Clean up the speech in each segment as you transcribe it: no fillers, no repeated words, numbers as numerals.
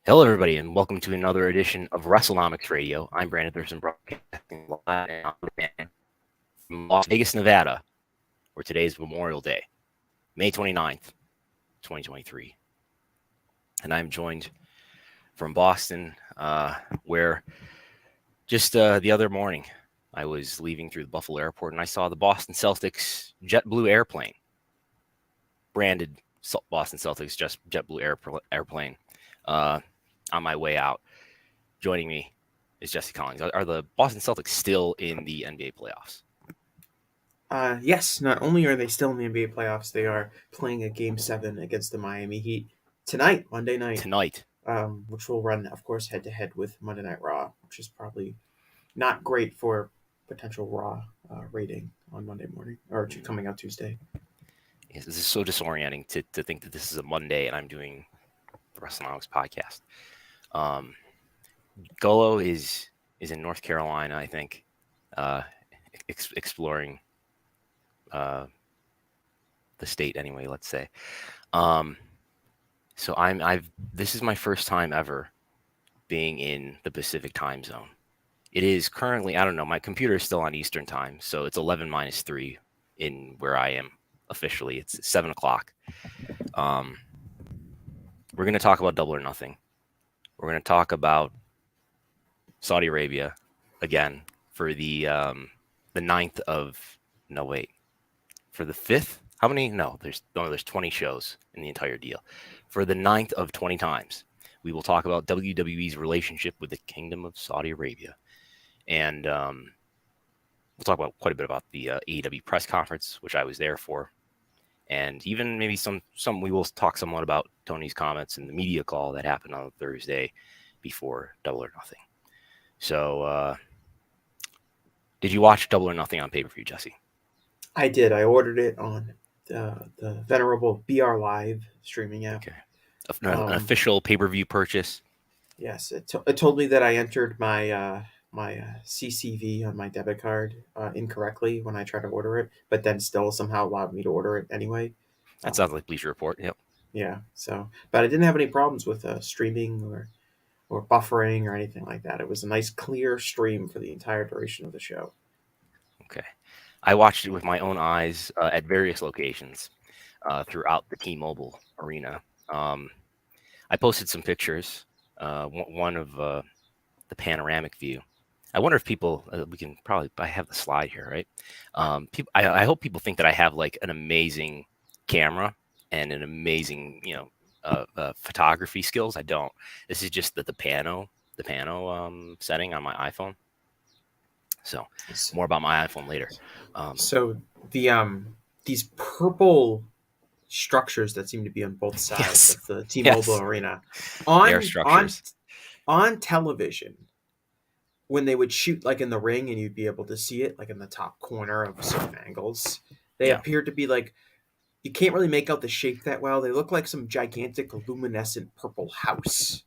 Hello, everybody, and welcome to another edition of Wrestlenomics Radio. I'm Brandon Thurston, broadcasting live and on demand from Las Vegas, Nevada, where today is Memorial Day, May 29th, 2023. And I'm joined from Boston, where just the other morning I was leaving through the Buffalo airport and I saw the Boston Celtics JetBlue airplane, branded Boston Celtics just JetBlue airplane. On my way out. Joining me is Jesse Collings. Are the Boston Celtics still in the NBA playoffs? Yes, not only are they still in the NBA playoffs, they are playing a Game 7 against the Miami Heat tonight, Monday night. Tonight. Which will run, of course, head-to-head with Monday Night Raw, which is probably not great for potential Raw rating on Monday morning, or coming out Tuesday. Yes, this is so disorienting to think that this is a Monday and I'm doing the Wrestlenomics podcast. Golo is in North Carolina, I think, exploring the state anyway, let's say. So this is my first time ever being in the Pacific time zone. It is currently, I don't know, my computer is still on Eastern time, so it's 11 minus 3 in where I am officially. It's 7 o'clock. We're going to talk about Double or Nothing. We're going to talk about Saudi Arabia again for the 9th of, no, wait, for the 5th? How many? No, there's 20 shows in the entire deal. For the 9th of 20 times, we will talk about WWE's relationship with the Kingdom of Saudi Arabia. And we'll talk about quite a bit about the AEW press conference, which I was there for. And even maybe some we will talk somewhat about Tony's comments and the media call that happened on Thursday before Double or Nothing. So, did you watch Double or Nothing on pay-per-view, Jesse? I did. I ordered it on the venerable BR Live streaming app. Okay. An official pay-per-view purchase. Yes, it told me that I entered my CCV on my debit card incorrectly when I tried to order it, but then still somehow allowed me to order it anyway. That sounds like Bleacher Report. Yep. Yeah. So, but I didn't have any problems with streaming or buffering or anything like that. It was a nice clear stream for the entire duration of the show. Okay. I watched it with my own eyes at various locations throughout the T-Mobile arena. I posted some pictures. One of the panoramic view. I wonder if people, we can probably, I have the slide here, right? I hope people think that I have like an amazing camera and an amazing, photography skills. I don't. This is just the pano setting on my iPhone. So more about my iPhone later. So these purple structures that seem to be on both sides of the T-Mobile arena on television, when they would shoot like in the ring and you'd be able to see it like in the top corner of certain angles, they appeared to be like, you can't really make out the shape that well. They look like some gigantic luminescent purple house.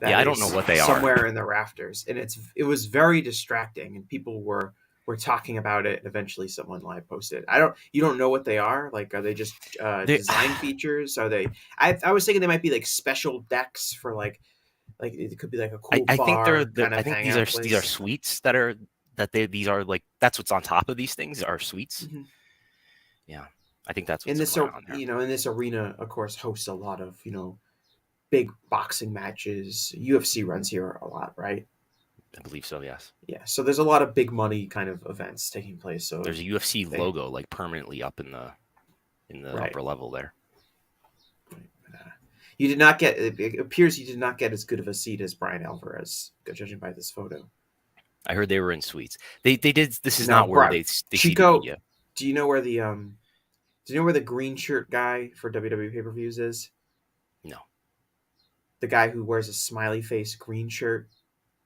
I don't know what they are. Somewhere in the rafters, and it was very distracting, and people were talking about it. And eventually, someone live posted. You don't know what they are. Like, are they just design features? Are they? I was thinking they might be like special decks for like it could be like a cool. I think they're. I think these are suites these are like, that's what's on top of these things are suites. Mm-hmm. Yeah, I think that's what's in this. Going on there. In this arena, of course, hosts a lot of big boxing matches. UFC runs here a lot, right? I believe so, yes. Yeah, so there's a lot of big money kind of events taking place. So there's a UFC logo like permanently up in the upper level there. You did not get. It appears you did not get as good of a seat as Brian Alvarez, judging by this photo. I heard they were in suites. They did. This is not where they Chico. Do you know where the green shirt guy for WWE pay-per-views is? No. The guy who wears a smiley face green shirt,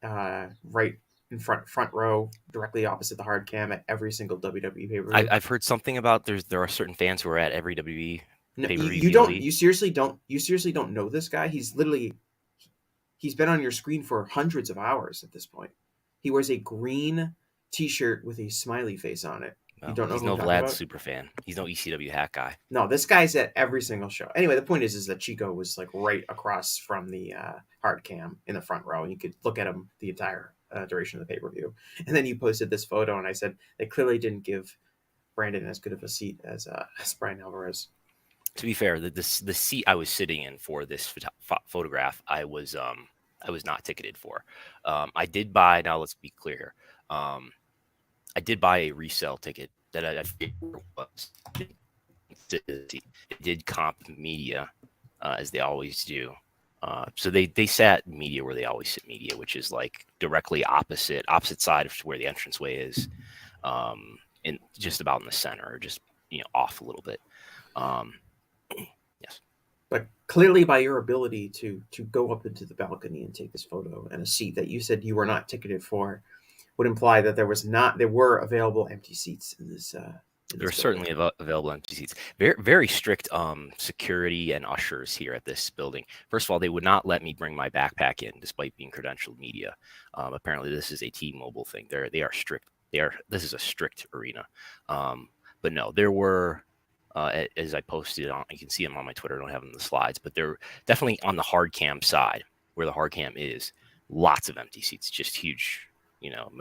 right in front row, directly opposite the hard cam at every single WWE pay-per-view. I've heard something about there are certain fans who are at every WWE pay-per-view. You seriously don't know this guy. He's been on your screen for hundreds of hours at this point. He wears a green T-shirt with a smiley face on it. You Well, don't know he's who I'm no talking Vlad about? super fan. He's no ECW hat guy. No, this guy's at every single show. Anyway, the point is that Chico was like right across from the hard cam in the front row, and you could look at him the entire duration of the pay per view. And then you posted this photo, and I said they clearly didn't give Brandon as good of a seat as Brian Alvarez. To be fair, the seat I was sitting in for this photograph, I was not ticketed for. I did buy. Now let's be clear here. I did buy a resale ticket that I forget where it was. It did comp media, as they always do. So they sat media where they always sit media, which is like directly opposite side of where the entranceway is, and just about in the center, or just off a little bit. Yes. But clearly, by your ability to go up into the balcony and take this photo, and a seat that you said you were not ticketed for, would imply that there were available empty seats in this. There are certainly available empty seats. Very, very strict security and ushers here at this building. First of all, they would not let me bring my backpack in, despite being credentialed media. Apparently, this is a T-Mobile thing. They are strict. This is a strict arena. But no, there were, as I posted on, you can see them on my Twitter. I don't have them in the slides, but they're definitely on the hard cam side, where the hard cam is. Lots of empty seats, just huge.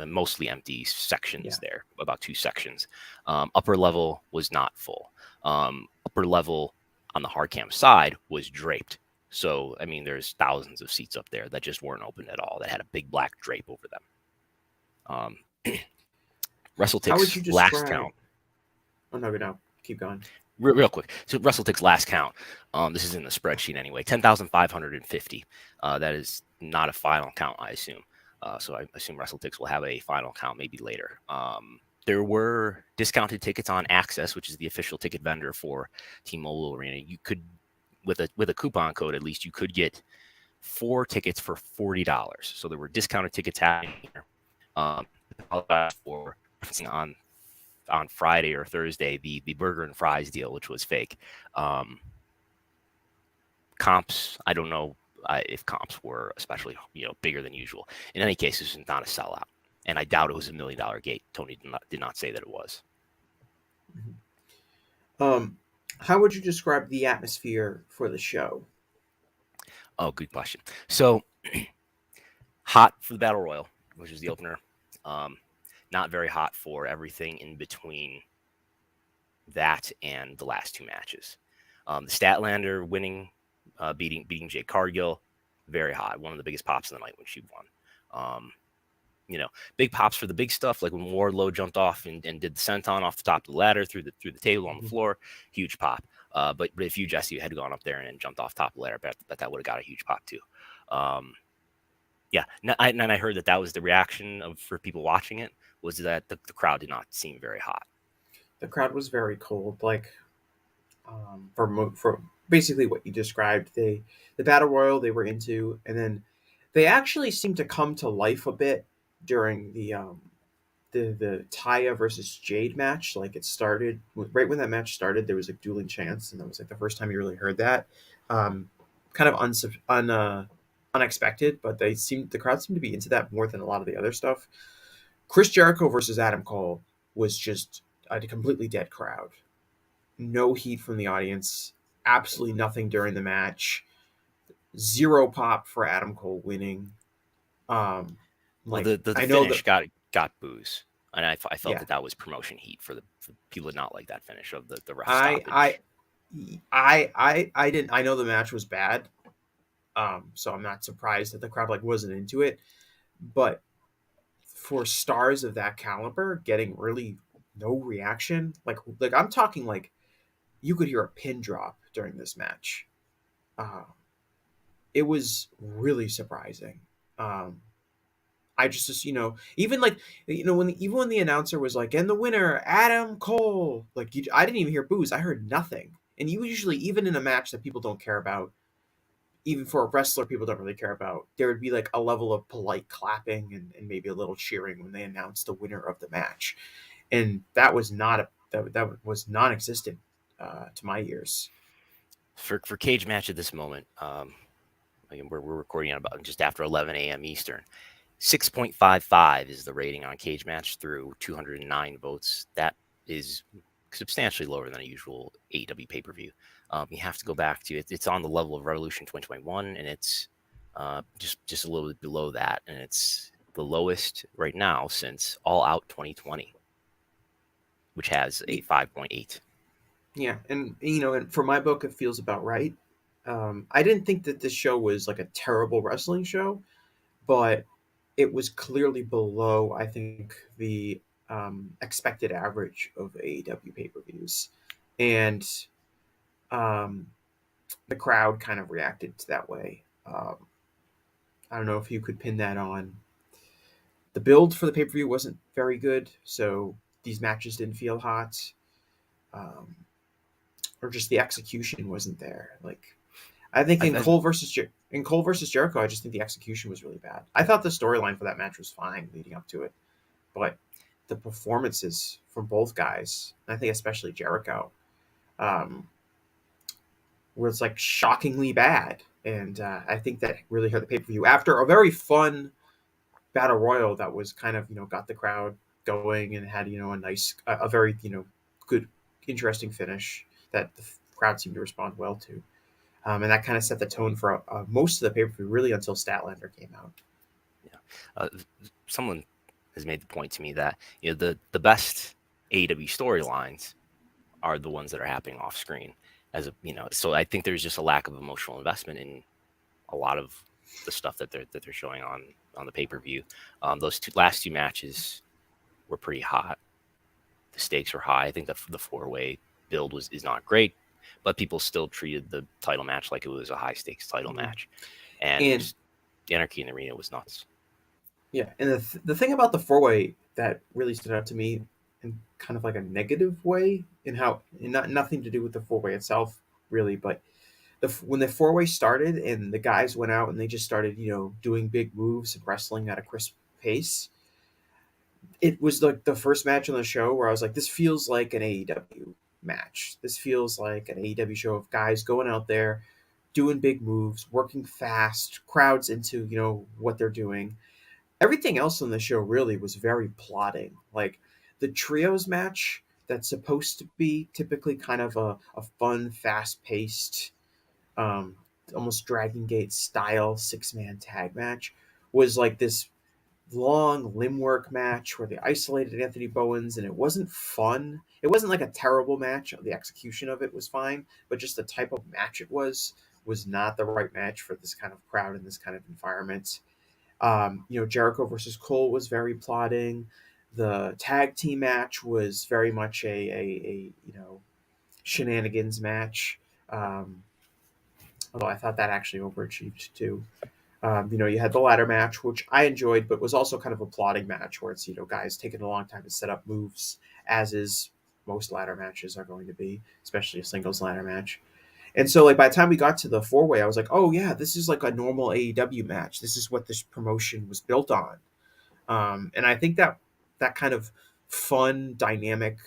Mostly empty sections there, about 2 sections. Upper level was not full. Upper level on the hard cam side was draped. So, I mean, there's thousands of seats up there that just weren't open at all, that had a big black drape over them. WrestleTic's last count. Oh, no, keep going. Real quick. So WrestleTic's last count. This is in the spreadsheet anyway. 10,550. That is not a final count, I assume. So I assume WrestleTix will have a final count maybe later. There were discounted tickets on Access, which is the official ticket vendor for T-Mobile Arena. You could, with a coupon code at least, you could get 4 tickets for $40. So there were discounted tickets happening here. For on Friday or Thursday, the burger and fries deal, which was fake. Comps, I don't know. If comps were especially bigger than usual. In any case, this is not a sellout, and I doubt it was $1 million gate. Tony did not say that it was. How would you describe the atmosphere for the show? Oh, good question. So hot for the Battle Royal, which is the opener. Not very hot for everything in between that and the last 2 matches. The Statlander winning. Beating Jade Cargill, very hot. One of the biggest pops of the night when she won. Big pops for the big stuff, like when Wardlow jumped off and did the senton off the top of the ladder through the table on the floor. Huge pop. But if you, Jesse, had gone up there and jumped off top of the ladder, bet that would have got a huge pop too. And I heard that was the reaction for people watching it, was that the crowd did not seem very hot. The crowd was very cold, like for basically what you described. The Battle Royal they were into, and then they actually seemed to come to life a bit during the Taya versus Jade match. Like, it started right when that match started, there was like dueling chants, and that was like the first time you really heard that. Kind of unexpected, but the crowd seemed to be into that more than a lot of the other stuff. Chris Jericho versus Adam Cole was just a completely dead crowd. No heat from the audience. Absolutely nothing during the match. 0 pop for Adam Cole winning. The finish got boos, and I felt that was promotion heat for people did not like that finish of the ref stoppage. I didn't. I know the match was bad, so I'm not surprised that the crowd wasn't into it. But for stars of that caliber, getting really no reaction, like I'm talking like you could hear a pin drop during this match. It was really surprising. I just even when the announcer was like, and the winner Adam Cole, I didn't even hear boos. I heard nothing. And you usually, even in a match that people don't care about, even for a wrestler people don't really care about, there would be like a level of polite clapping and maybe a little cheering when they announced the winner of the match, and that was that was non-existent to my ears. For cage match at this moment, we're recording at about just after 11 a.m. Eastern. 6.55 is the rating on cage match through 209 votes. That is substantially lower than a usual AEW pay-per-view. You have to go back to it's on the level of Revolution 2021, and it's just a little bit below that, and it's the lowest right now since All Out 2020, which has a 5.8. Yeah, and and for my book, it feels about right. I didn't think that this show was like a terrible wrestling show, but it was clearly below, I think, the expected average of AEW pay per views, and um, the crowd kind of reacted to that way. I don't know if you could pin that on the build for the pay per view wasn't very good, so these matches didn't feel hot, um, or just the execution wasn't there. Like I think I, in Cole versus Jericho, I just think the execution was really bad. I thought the storyline for that match was fine leading up to it, but the performances from both guys, and I think especially Jericho, um, was like shockingly bad, and I think that really hurt the pay per view after a very fun battle royal that was kind of got the crowd going and had a nice a very good interesting finish that the crowd seemed to respond well to. And that kind of set the tone for most of the pay per view, really until Statlander came out. yeah. Someone has made the point to me that the best AEW storylines are the ones that are happening off screen. So I think there's just a lack of emotional investment in a lot of the stuff that they're showing on the pay per view. Those last two matches were pretty hot. The stakes were high. I think the 4-way build is not great, but people still treated the title match like it was a high stakes title match, And and the Anarchy in the Arena was nuts. yeah, and the thing about the 4-way that really stood out to me in kind of like a negative way, in how, and not nothing to do with the 4-way itself really, but when the 4-way started and the guys went out and they just started doing big moves and wrestling at a crisp pace, it was like the first match on the show where I was like, this feels like an AEW match. This feels like an AEW show of guys going out there, doing big moves, working fast, crowds into what they're doing. Everything else on the show really was very plotting. Like the trios match that's supposed to be typically kind of a fun, fast paced, um, almost Dragon Gate style 6-man tag match was like this long limb work match where they isolated Anthony Bowens, and it wasn't fun. It wasn't like a terrible match. The execution of it was fine, but just the type of match it was not the right match for this kind of crowd in this kind of environment. Jericho versus Cole was very plotting. The tag team match was very much a shenanigans match. Um, Although I thought that actually overachieved too. You had the ladder match, which I enjoyed, but was also kind of a plotting match where it's guys taking a long time to set up moves, as is most ladder matches are going to be, especially a singles ladder match. And so, like by the time we got to the 4-way, I was like, oh yeah, this is like a normal AEW match. This is what this promotion was built on. And I think that kind of fun, dynamic,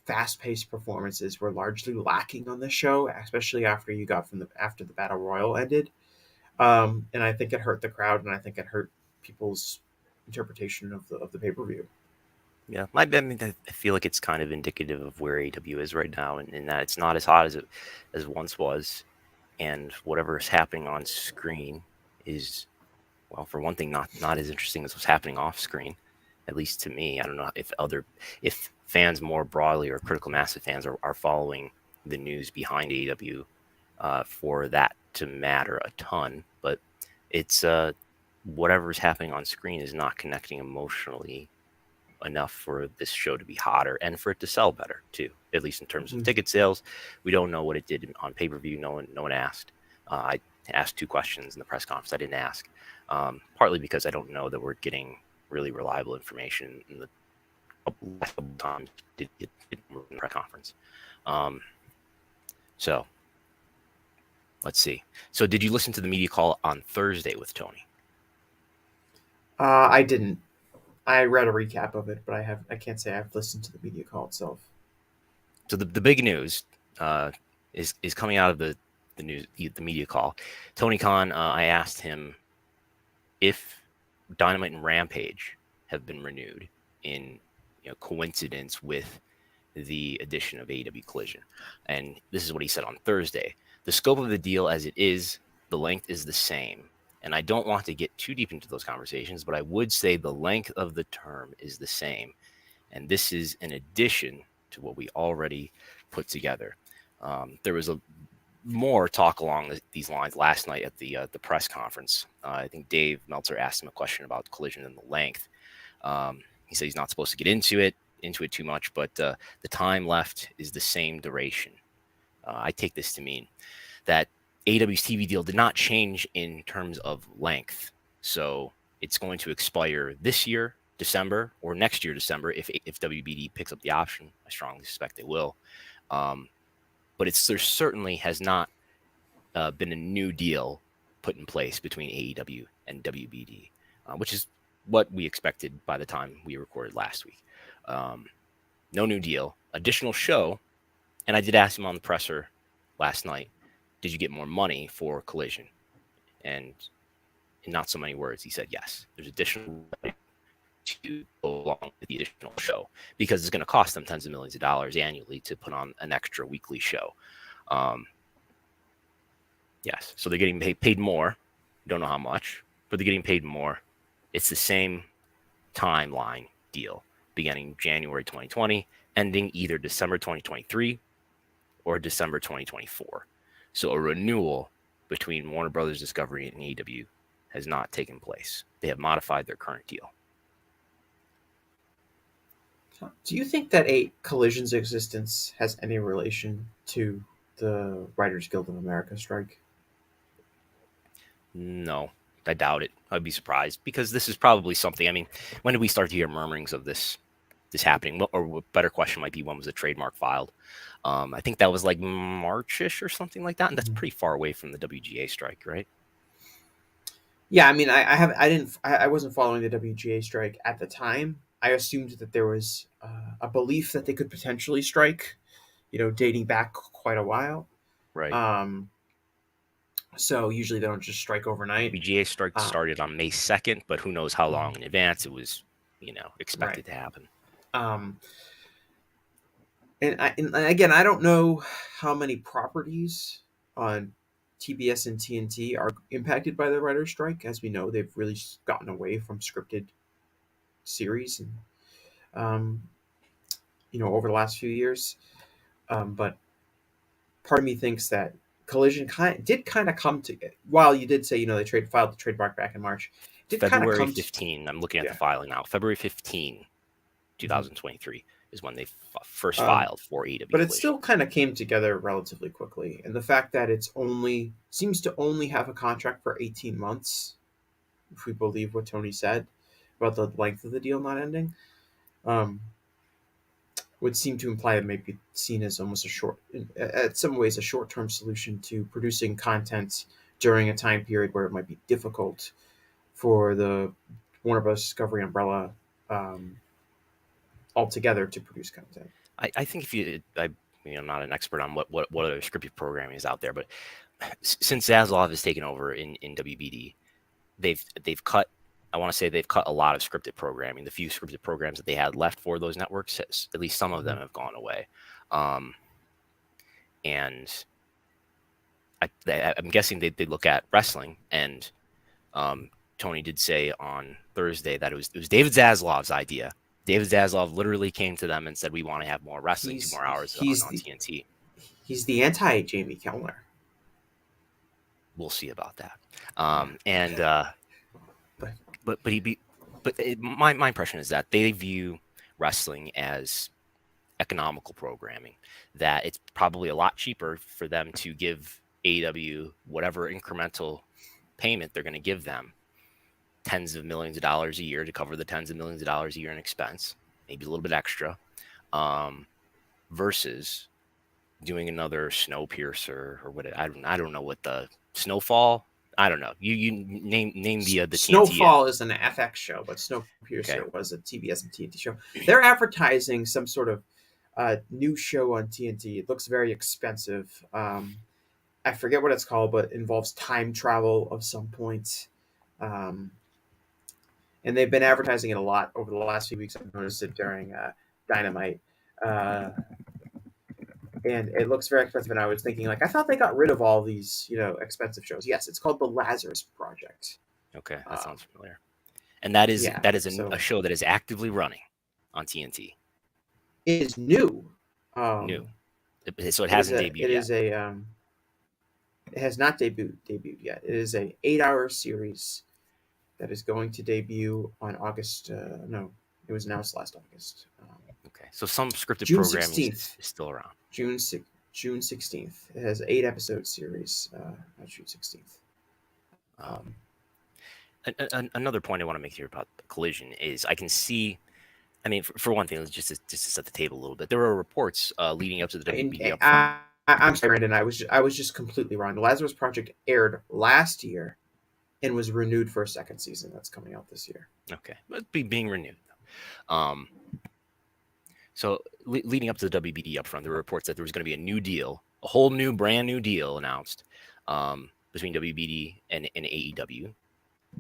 fast-paced performances were largely lacking on the show, especially after the battle royal ended. And I think it hurt the crowd, and I think it hurt people's interpretation of the pay per view. Yeah, I mean, I feel like it's kind of indicative of where AEW is right now, and in that it's not as hot as it once was, and whatever is happening on screen is, well, for one thing, not as interesting as what's happening off screen, at least to me. I don't know if fans more broadly or critical mass of fans are following the news behind AEW for that to matter a ton, but it's whatever's happening on screen is not connecting emotionally enough for this show to be hotter and for it to sell better too, at least in terms of ticket sales. We don't know what it did on pay-per-view. No one asked. I asked 2 questions in the press conference. I didn't ask, partly because I don't know that we're getting really reliable information in the last couple times did in the press conference. So let's see. So did you listen to the media call on Thursday with Tony? I didn't. I read a recap of it, but I can't say I've listened to the media call itself. So the big news is coming out of the news, the media call. Tony Khan, I asked him if Dynamite and Rampage have been renewed in coincidence with the addition of AEW Collision. And this is what he said on Thursday. The scope of the deal as it is, the length is the same. And I don't want to get too deep into those conversations, but I would say the length of the term is the same. And this is in addition to what we already put together. There was a more talk along these lines last night at the press conference. I think Dave Meltzer asked him a question about Collision and the length. He said he's not supposed to get into it too much, but the time left is the same duration. I take this to mean that AEW's TV deal did not change in terms of length. So it's going to expire this year, December, or next year, December, if WBD picks up the option. I strongly suspect they will. But there certainly has not been a new deal put in place between AEW and WBD, which is what we expected by the time we recorded last week. No new deal, additional show. And I did ask him on the presser last night, did you get more money for Collision? And in not so many words, he said yes. There's additional to go along with the additional show because it's going to cost them tens of millions of dollars annually to put on an extra weekly show. Yes, so they're getting paid more. Don't know how much, but they're getting paid more. It's the same timeline deal, beginning January 2020, ending either December 2023 or December 2024. So a renewal between Warner Brothers Discovery and AEW has not taken place. They have modified their current deal. Do you think that a Collision's existence has any relation to the Writers Guild of America strike? No, I doubt it. I'd be surprised because this is probably something. I mean, when did we start to hear murmurings of this happening? Or a better question might be, when was the trademark filed? I think that was like Marchish or something like that, and that's pretty far away from the WGA strike, right? Yeah, I mean, I wasn't following the WGA strike at the time. I assumed that there was a belief that they could potentially strike, dating back quite a while. Right. So usually they don't just strike overnight. WGA strike started on May 2nd, but who knows how long in advance it was, expected to happen. And again, I don't know how many properties on TBS and TNT are impacted by the writer's strike. As we know, they've really gotten away from scripted series, and over the last few years. But part of me thinks that Collision did kind of come to, while you did say they filed the trademark back in March. Did February 15. I'm looking at the filing now. February 15, 2023 is when they first filed for AEW. But it still kind of came together relatively quickly, and the fact that it's seems to only have a contract for 18 months, if we believe what Tony said about the length of the deal not ending, would seem to imply it may be seen as almost at some ways, a short-term solution to producing content during a time period where it might be difficult for the Warner Bros. Discovery umbrella altogether to produce content. I think I'm not an expert on what other scripted programming is out there, but since Zaslav has taken over in WBD, they've cut. I want to say they've cut a lot of scripted programming. The few scripted programs that they had left for those networks, at least some of them have gone away. And I'm guessing they look at wrestling, and Tony did say on Thursday that it was David Zaslav's idea. David Zaslav literally came to them and said, "We want to have more wrestling, 2 more hours on TNT." He's the anti-Jamie Kellner. We'll see about that. My impression is that they view wrestling as economical programming. That it's probably a lot cheaper for them to give AEW whatever incremental payment they're going to give them, tens of millions of dollars a year to cover the tens of millions of dollars a year in expense, maybe a little bit extra, versus doing another Snowpiercer or what. I don't know what the Snowfall. I don't know. You name the Snowfall TNT. is an FX show, but Snowpiercer was a TBS and TNT show. They're advertising some sort of new show on TNT. It looks very expensive. I forget what it's called, but it involves time travel of some point. And they've been advertising it a lot over the last few weeks. I've noticed it during Dynamite. Uh, and it looks very expensive. And I was thinking, like, I thought they got rid of all these, expensive shows. Yes, it's called the Lazarus Project. Okay, that Um, sounds familiar. And that is yeah, a so show that is actively running on TNT. it is new. New, Um, so it it is hasn't a debuted it yet. is a it has not debuted yet. It is a 8-hour series that is going to debut on August. No, it was announced last August. Okay, so some scripted June programming 16th. is still around. June 16th. It has 8 episode series. On June 16th. Um, another point I want to make here about the Collision is I can see. I mean, for one thing, just to set the table a little bit, there were reports leading up to the WBD upfront. I'm sorry, Brandon. I was just completely wrong. The Lazarus Project aired last year and was renewed for a second season that's coming out this year. Okay, but being renewed. Um, so leading up to the WBD upfront, there were reports that there was going to be a new deal, a whole new, brand new deal announced between WBD and AEW.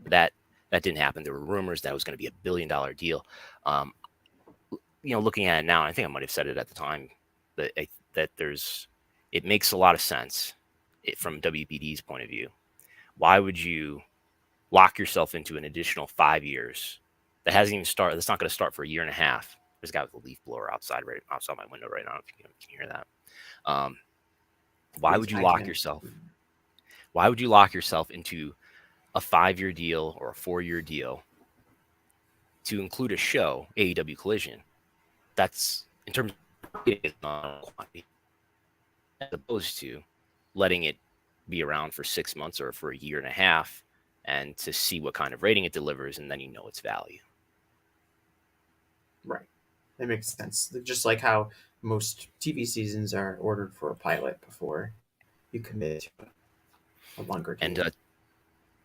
That didn't happen. There were rumors that it was going to be $1 billion deal. Looking at it now, I think I might have said it at the time that it makes a lot of sense from WBD's point of view. Why would you lock yourself into an additional 5 years that hasn't even started? That's not going to start for a year and a half. There's a guy with a leaf blower outside my window right now. If you can hear that. Why Yes, would you I lock can. yourself? Why would you lock yourself into a 5-year deal or a 4-year deal to include a show, AEW Collision, that's in terms of quantity, as opposed to letting it be around for 6 months or for a year and a half and to see what kind of rating it delivers, and then you know its value. Right. That makes sense. Just like how most TV seasons are ordered for a pilot before you commit to a longer And deal.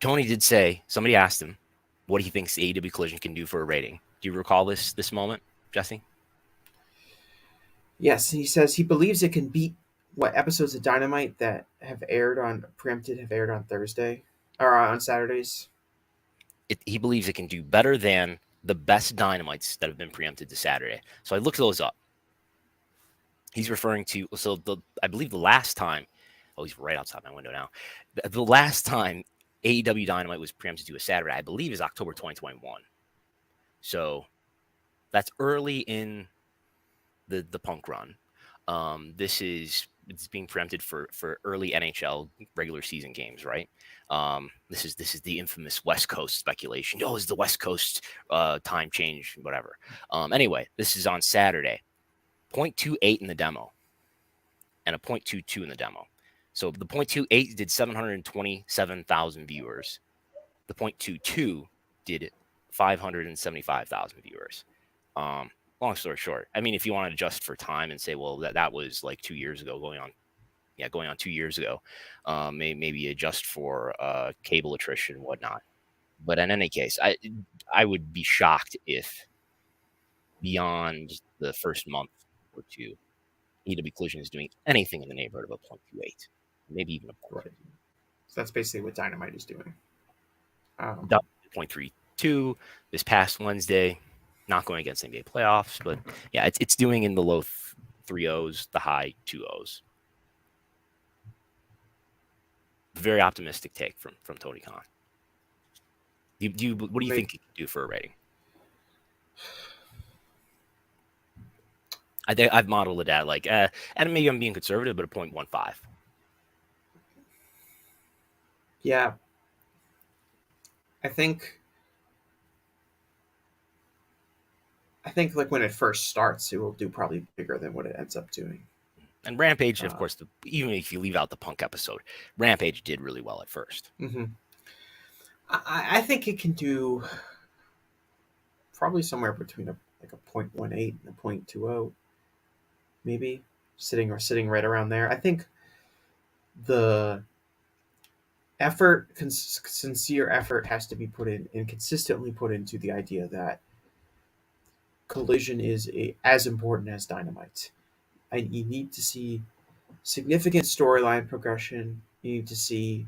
Tony did say, somebody asked him what he thinks the AEW Collision can do for a rating. Do you recall this moment, Jesse? Yes, he says he believes it can beat what episodes of Dynamite that have aired on Thursday or on Saturdays. He believes it can do better than the best Dynamites that have been preempted to Saturday. So I looked those up. He's referring to, I believe the last time, he's right outside my window now. The last time AEW Dynamite was preempted to a Saturday, I believe, is October 2021. So that's early in the Punk run. It's being preempted for early NHL regular season games, right? This is the infamous West Coast speculation. Oh, is the West Coast time change, whatever. Anyway, this is on Saturday. 0.28 in the demo and a 0.22 in the demo. So the 0.28 did 727,000 viewers. The 0.22 did 575,000 viewers. Long story short, I mean, if you want to adjust for time and say, well, that was like 2 years ago, going on 2 years ago, maybe adjust for cable attrition and whatnot. But in any case, I would be shocked if beyond the first month or two, AEW Collision is doing anything in the neighborhood of a 0.28, maybe even a 0.2. Right. So that's basically what Dynamite is doing. 0.32 this past Wednesday, not going against NBA playoffs, but yeah, it's doing in the low 3-0s, the high 2-0s. Very optimistic take from Tony Khan. What do you think it can do for a rating? I think I've modeled it at like, and maybe I'm being conservative, but a 0.15. Yeah, I think like when it first starts, it will do probably bigger than what it ends up doing. And Rampage, of course, even if you leave out the Punk episode, Rampage did really well at first. Mm-hmm. I think it can do probably somewhere between a 0.18 and a 0.20, maybe sitting right around there. I think the sincere effort has to be put in and consistently put into the idea that Collision is as important as Dynamite. And you need to see significant storyline progression. You need to see,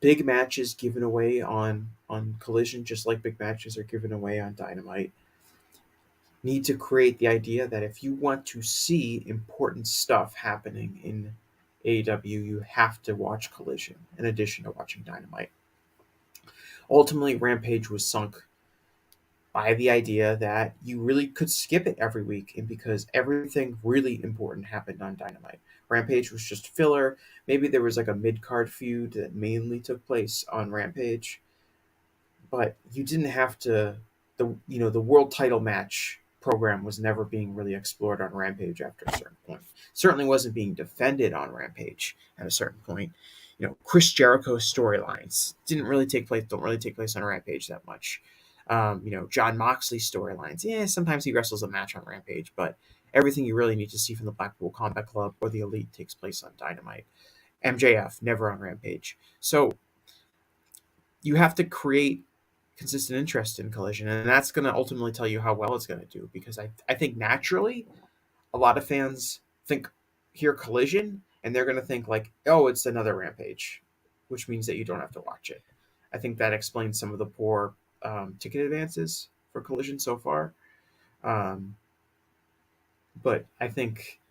big matches given away on Collision, just like big matches are given away on Dynamite. need to create the idea that if you want to see important stuff happening in AEW, you have to watch Collision in addition to watching Dynamite. Ultimately, Rampage was sunk by the idea that you really could skip it every week, and because everything really important happened on Dynamite. Rampage was just filler. Maybe there was like a mid card feud that mainly took place on Rampage, but you didn't have to. The world title match program was never being really explored on Rampage after a certain point. Certainly wasn't being defended on Rampage at a certain point. Chris Jericho's storylines didn't really take place. Don't really take place on Rampage that much. John Moxley's storylines. Yeah, sometimes he wrestles a match on Rampage, but everything you really need to see from the Blackpool Combat Club or the Elite takes place on Dynamite. MJF never on Rampage. So you have to create consistent interest in Collision, and that's going to ultimately tell you how well it's going to do. Because I think naturally, a lot of fans hear Collision and they're going to think like, oh, it's another Rampage, which means that you don't have to watch it. I think that explains some of the poor ticket advances for Collision so far. But I think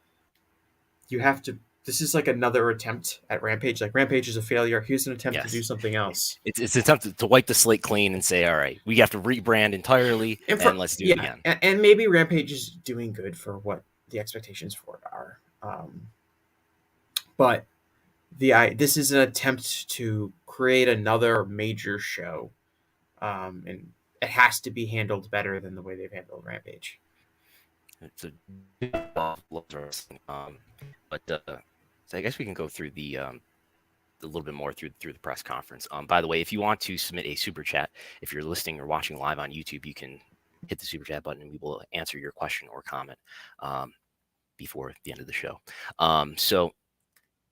you have to. This is like another attempt at Rampage. Like Rampage is a failure. Here's an attempt to do something else. It's an attempt to wipe the slate clean and say, all right, we have to rebrand entirely and let's do it again. And maybe Rampage is doing good for what the expectations for it are. But this is an attempt to create another major show, and it has to be handled better than the way they've handled Rampage. It's a but so I guess we can go through a little bit more through the press conference. By the way, if you want to submit a super chat, if you're listening or watching live on YouTube, you can hit the super chat button and we will answer your question or comment before the end of the show. So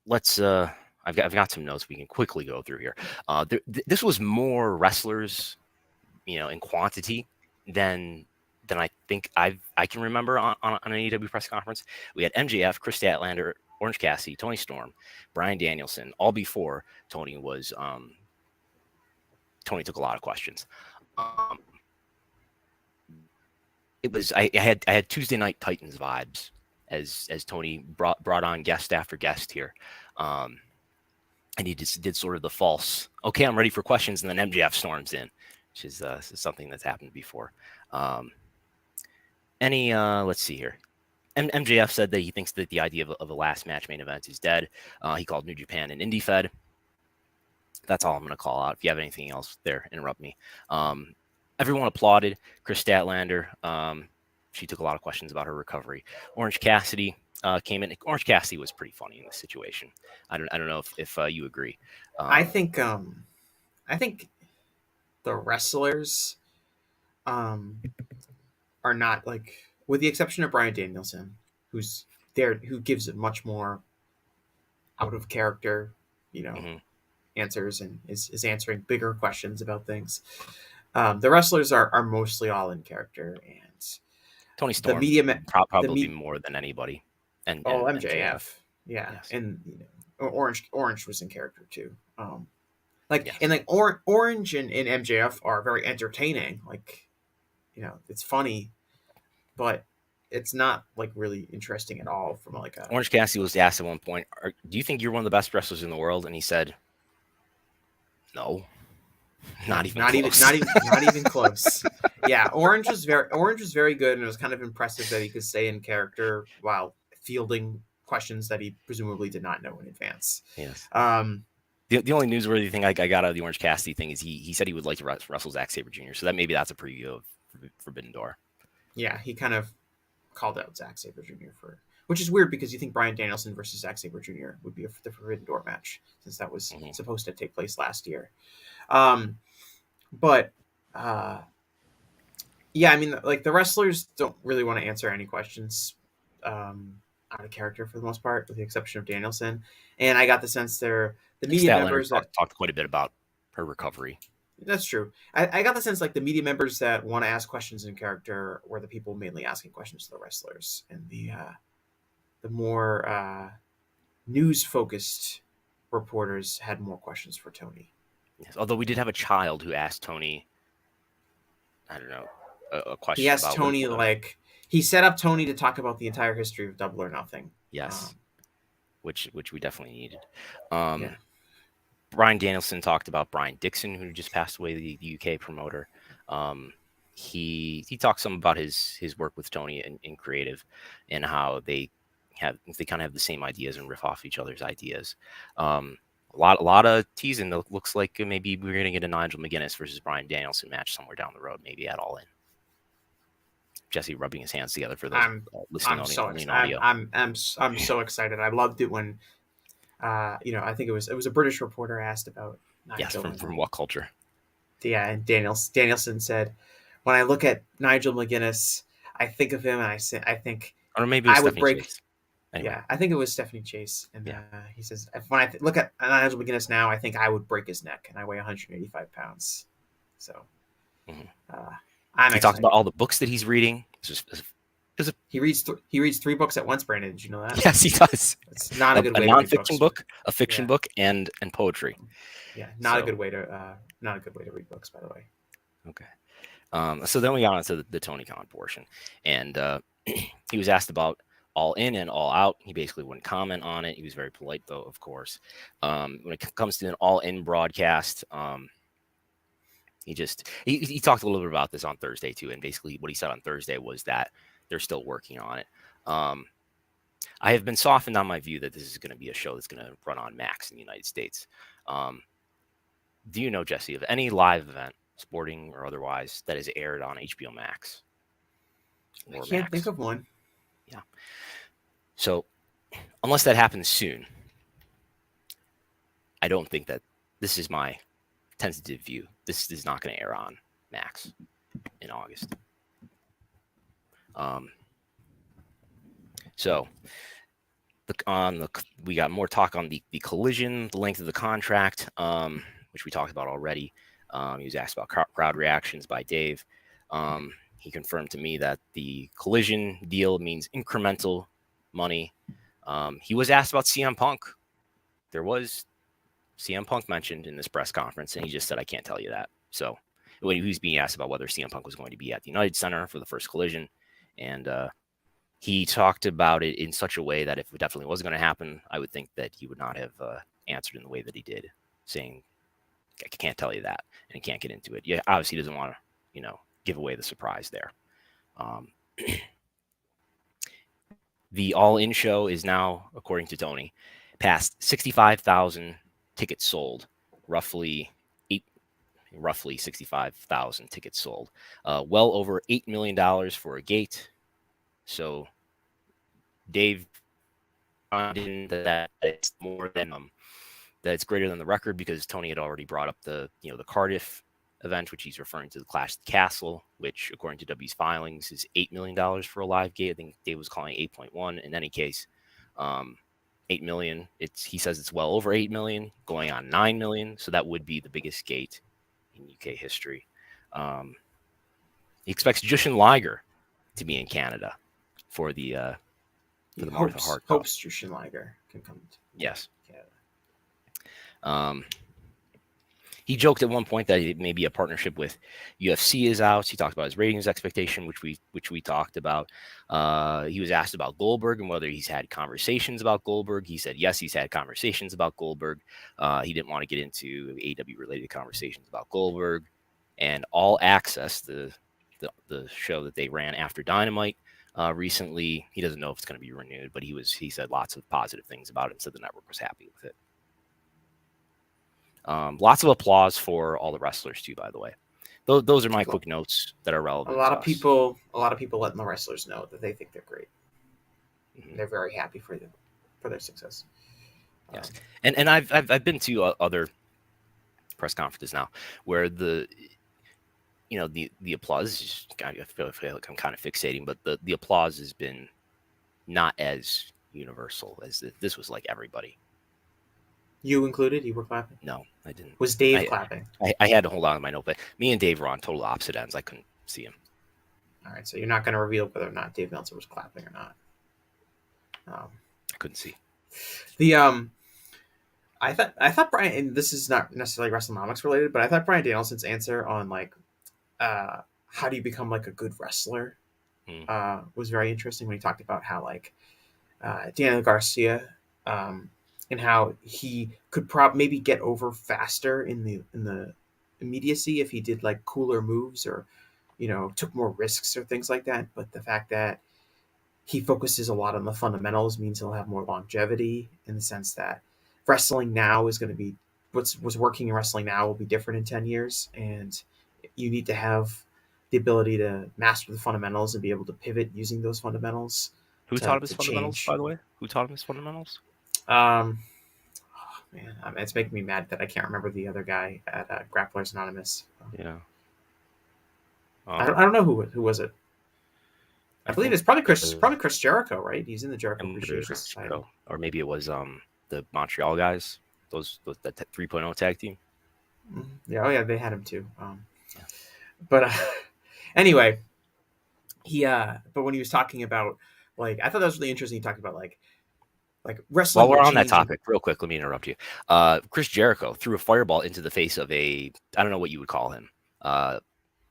let's. I've got some notes we can quickly go through here. This was more wrestlers, in quantity than I think I can remember on an AEW press conference. We had MJF, Chris Statlander, Orange Cassidy, Tony Storm, Bryan Danielson, all before Tony was. Tony took a lot of questions. It was I had Tuesday Night Titans vibes as Tony brought on guest after guest here. And he just did sort of the false, okay, I'm ready for questions, and then MJF storms in, which is something that's happened before. Let's see here. MJF said that he thinks that the idea of a last match main event is dead. He called New Japan an indie fed. That's all I'm going to call out. If you have anything else there, interrupt me. Everyone applauded Chris Statlander. She took a lot of questions about her recovery. Orange Cassidy came in. Orange Cassidy was pretty funny in this situation. I don't know if you agree. I think the wrestlers are not, like, with the exception of Bryan Danielson, who's there, who gives it much more out of character, answers and is answering bigger questions about things. The wrestlers are mostly all in character, and Tony Storm, the media probably more than anybody. And MJF. Yeah. Yes. And Orange was in character too. Orange and MJF are very entertaining. Like, it's funny, but it's not like really interesting at all from like a. Orange Cassidy was asked at one point, do you think you're one of the best wrestlers in the world? And he said, no. Not even close. Yeah, Orange was very good, and it was kind of impressive that he could stay in character while fielding questions that he presumably did not know in advance. Yes. The only newsworthy thing I got out of the Orange Cassidy thing is he said he would like to wrestle Zack Sabre Jr. So that's a preview of Forbidden Door. Yeah, he kind of called out Zack Sabre Jr. which is weird because you think Bryan Danielson versus Zack Sabre Jr. would be the Forbidden Door match, since that was supposed to take place last year. Yeah, I mean, like, the wrestlers don't really want to answer any questions out of character for the most part, with the exception of Danielson. And I got the sense the media members that talked quite a bit about her recovery. That's true. I got the sense like the media members that want to ask questions in character were the people mainly asking questions to the wrestlers, and the more news focused reporters had more questions for Tony. Yes, although we did have a child who asked Tony, I don't know, a question. He asked Tony, like, he set up Tony to talk about the entire history of Double or Nothing. Yes, which we definitely needed. Yeah. Brian Danielson talked about Brian Dixon, who just passed away, the UK promoter. He talked some about his work with Tony in creative, and how they kind of have the same ideas and riff off each other's ideas. A lot of teasing. That looks like maybe we're gonna get a Nigel McGuinness versus Brian Danielson match somewhere down the road, maybe at All In. Jesse rubbing his hands together for those listening only in audio. I'm so excited. I loved it when I think it was a British reporter asked about Yes, Nigel. from what culture? Yeah, and Danielson said, when I look at Nigel McGuinness, I think of him and I think Or maybe it was I would Stephanie break. Chase. Anyway. Yeah, I think it was Stephanie Chase, and Yeah. He says, when I look at Nigel McGuinness now, I think I would break his neck, and I weigh 185 pounds. So, I'm He excited. talks about all the books that he's reading. He reads 3 books at once, Brandon. Did you know that? Yes, he does. It's not a good way a to read nonfiction books. book, a fiction book, and poetry. Yeah, not a good way to read books, by the way. Okay. So then we got onto the Tony Khan portion, and he was asked about All In and All Out. He basically wouldn't comment on it. He was very polite, though, of course. When it comes to an All In broadcast, he talked a little bit about this on Thursday too, and basically what he said on Thursday was that they're still working on it. I have been softened on my view that this is going to be a show that's going to run on Max in the United States. Do you know, Jesse, of any live event, sporting or otherwise, that is aired on HBO Max? I can't think of one. Yeah. So, unless that happens soon, I don't think that this is my tentative view. This is not going to air on Max in August. So, we got more talk on the collision, the length of the contract, which we talked about already. He was asked about crowd reactions by Dave. He confirmed to me that the collision deal means incremental money. He was asked about CM Punk. There was CM Punk mentioned in this press conference, and he just said, I can't tell you that. So when he was being asked about whether CM Punk was going to be at the United Center for the first collision, and he talked about it in such a way that if it definitely was going to happen, I would think that he would not have answered in the way that he did, saying, I can't tell you that, and he can't get into it. Yeah, obviously he doesn't want to, give away the surprise there. The All In show is now, according to Tony, past 65,000 tickets sold, roughly 65,000 tickets sold, well over $8 million for a gate. So Dave that it's more than that it's greater than the record, because Tony had already brought up the Cardiff event, which he's referring to, the Clash at the Castle, which according to W's filings is $8 million for a live gate. I think Dave was calling 8.1. In any case, 8 million. He says it's well over 8 million, going on 9 million. So that would be the biggest gate in UK history. He expects Jushin Liger to be in Canada for the Martha Hart. Hopes Jushin Liger can come to yes. Canada. He joked at one point that maybe a partnership with UFC is out. He talked about his ratings expectation, which we talked about. He was asked about Goldberg and whether he's had conversations about Goldberg. He said yes, he's had conversations about Goldberg. He didn't want to get into AEW related conversations about Goldberg. And All Access, the show that they ran after Dynamite recently, he doesn't know if it's going to be renewed, but he said lots of positive things about it and said the network was happy with it. Lots of applause for all the wrestlers too, by the way. Those are my quick notes that are relevant. A lot of people letting the wrestlers know that they think they're great. Mm-hmm. They're very happy for their success. Yes, and I've been to other press conferences now where the applause. I feel like I'm kind of fixating, but the applause has been not as universal as this was. Like everybody. You included? You were clapping? No, I didn't. Was Dave clapping? I had to hold on to my note, but me and Dave were on total opposite ends. I couldn't see him. All right, so you're not going to reveal whether or not Dave Meltzer was clapping or not. I couldn't see. I thought Brian, and this is not necessarily Wrestlenomics related, but I thought Brian Danielson's answer on how do you become like a good wrestler Mm. was very interesting when he talked about how like Daniel Garcia, and how he could maybe get over faster in the immediacy if he did like cooler moves or took more risks or things like that. But the fact that he focuses a lot on the fundamentals means he'll have more longevity in the sense that wrestling now is going to be what's working in wrestling now will be different in 10 years, and you need to have the ability to master the fundamentals and be able to pivot using those fundamentals Who taught to, him his to fundamentals, by change. the way? Who taught him his fundamentals? um Man, it's making me mad that I can't remember the other guy at Grapplers Anonymous. Yeah. I don't know who was it. I I believe think it's probably Chris Jericho, right? He's in the Jericho Appreciation Society. or maybe it was the Montreal guys, those that 3.0 tag team. Mhm. Yeah, oh yeah, they had him too. Yeah. But anyway, but when he was talking about like, I thought that was really interesting. He talked about like While wrestling we're will on that change, and topic, real quick, let me interrupt you. Chris Jericho threw a fireball into the face of I don't know what you would call him, uh,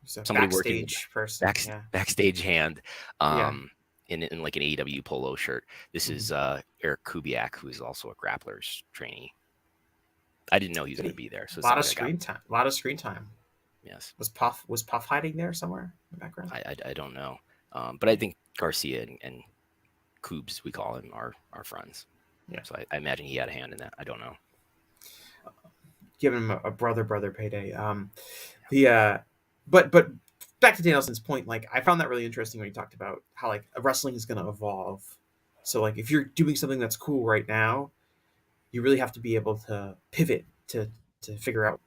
he's a somebody working the backstage person. Yeah, backstage hand, yeah. in like an AEW polo shirt. This Mhm. is Eric Kubiak, who is also a grappler's trainee. I didn't know he was But going to be there, so a it's lot not of like I got screen time. A lot of screen time. yes. Was Puff hiding there somewhere in the background? I don't know, but I think Garcia and Coobs, we call him, are friends. Yeah, So I imagine he had a hand in that. I don't know. giving him a brother payday. The but back to Danielson's point, like I found that really interesting when he talked about how like wrestling is going to evolve. So like if you're doing something that's cool right now, you really have to be able to pivot to figure out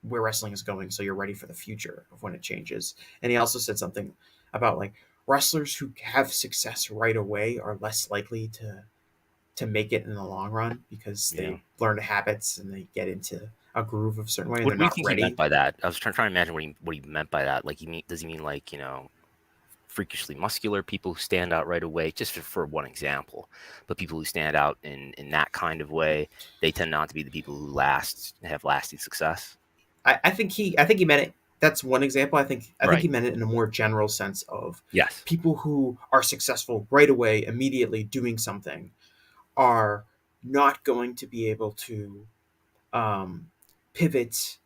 where wrestling is going, so you're ready for the future of when it changes. And he also said something about like wrestlers who have success right away are less likely to make it in the long run because Yeah. they learn habits and they get into a groove of a certain way and What they're do you not think he meant ready. by that? I was trying to imagine what he meant by that. Like, does he mean like freakishly muscular people who stand out right away? Just for one example, but people who stand out in that kind of way, they tend not to be the people who have lasting success. I think he meant it. That's one example. I think Right. he meant it in a more general sense of Yes. people who are successful right away, immediately doing something, are not going to be able to um, pivot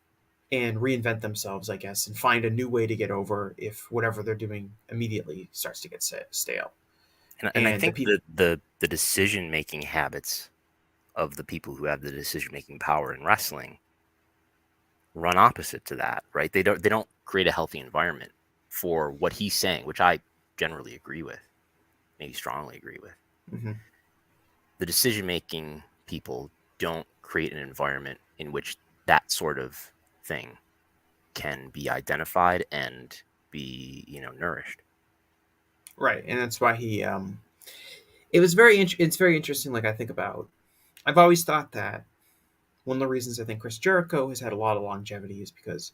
and reinvent themselves, I guess, and find a new way to get over if whatever they're doing immediately starts to get stale. And I And the think people, the decision making habits of the people who have the decision making power in wrestling run opposite to that, right? They don't create a healthy environment for what he's saying, which I generally agree with, maybe strongly agree with. mm-hmm. The decision making people don't create an environment in which that sort of thing can be identified and be, nourished. Right, and that's why it's very interesting. Like I think about, I've always thought that one of the reasons I think Chris Jericho has had a lot of longevity is because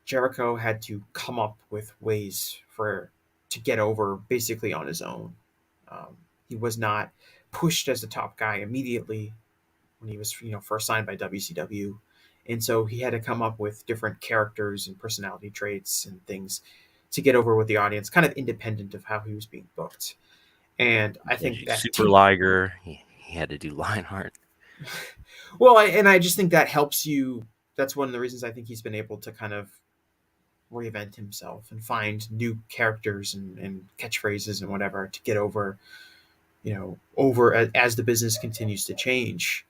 Jericho had to come up with ways to get over basically on his own. He was not pushed as the top guy immediately when he was first signed by WCW, and so he had to come up with different characters and personality traits and things to get over with the audience, kind of independent of how he was being booked. And I He had to think do that Super Liger. He had to do Lionheart. well, and I just think that helps you. That's one of the reasons I think he's been able to kind of reinvent himself and find new characters and catchphrases and whatever to get over, as the business continues to change.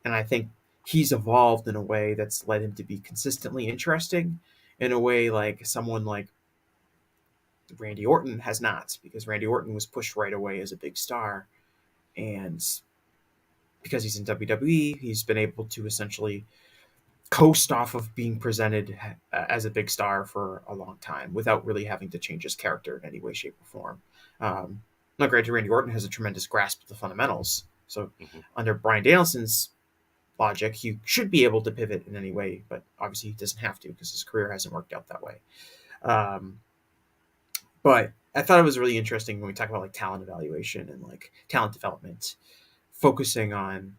And I think he's evolved in a way that's led him to be consistently interesting in a way like someone like Randy Orton has not, because Randy Orton was pushed right away as a big star. And because he's in WWE, he's been able to essentially coast off of being presented as a big star for a long time without really having to change his character in any way, shape, or form. Now, granted, Randy Orton has a tremendous grasp of the fundamentals. So, Hmm. under Bryan Danielson's logic, he should be able to pivot in any way, but obviously he doesn't have to because his career hasn't worked out that way. Um, but I thought it was really interesting when we talk about like talent evaluation and like talent development, focusing on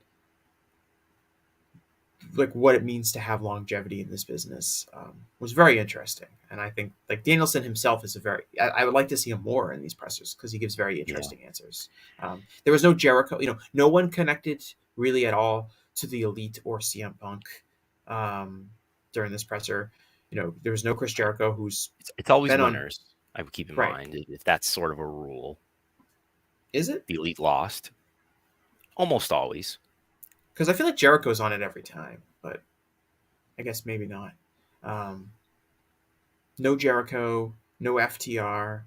like what it means to have longevity in this business was very interesting. And I think like Danielson himself is I would like to see him more in these pressers because he gives very interesting answers. There was no Jericho, no one connected really at all to the Elite or CM Punk during this presser. There was no Chris Jericho, who's It's always been on. winners. I would keep in Right. mind if that's sort of a rule. Is it? The Elite lost almost always. Because I feel like Jericho's on it every time, but I guess maybe not. No Jericho, no FTR,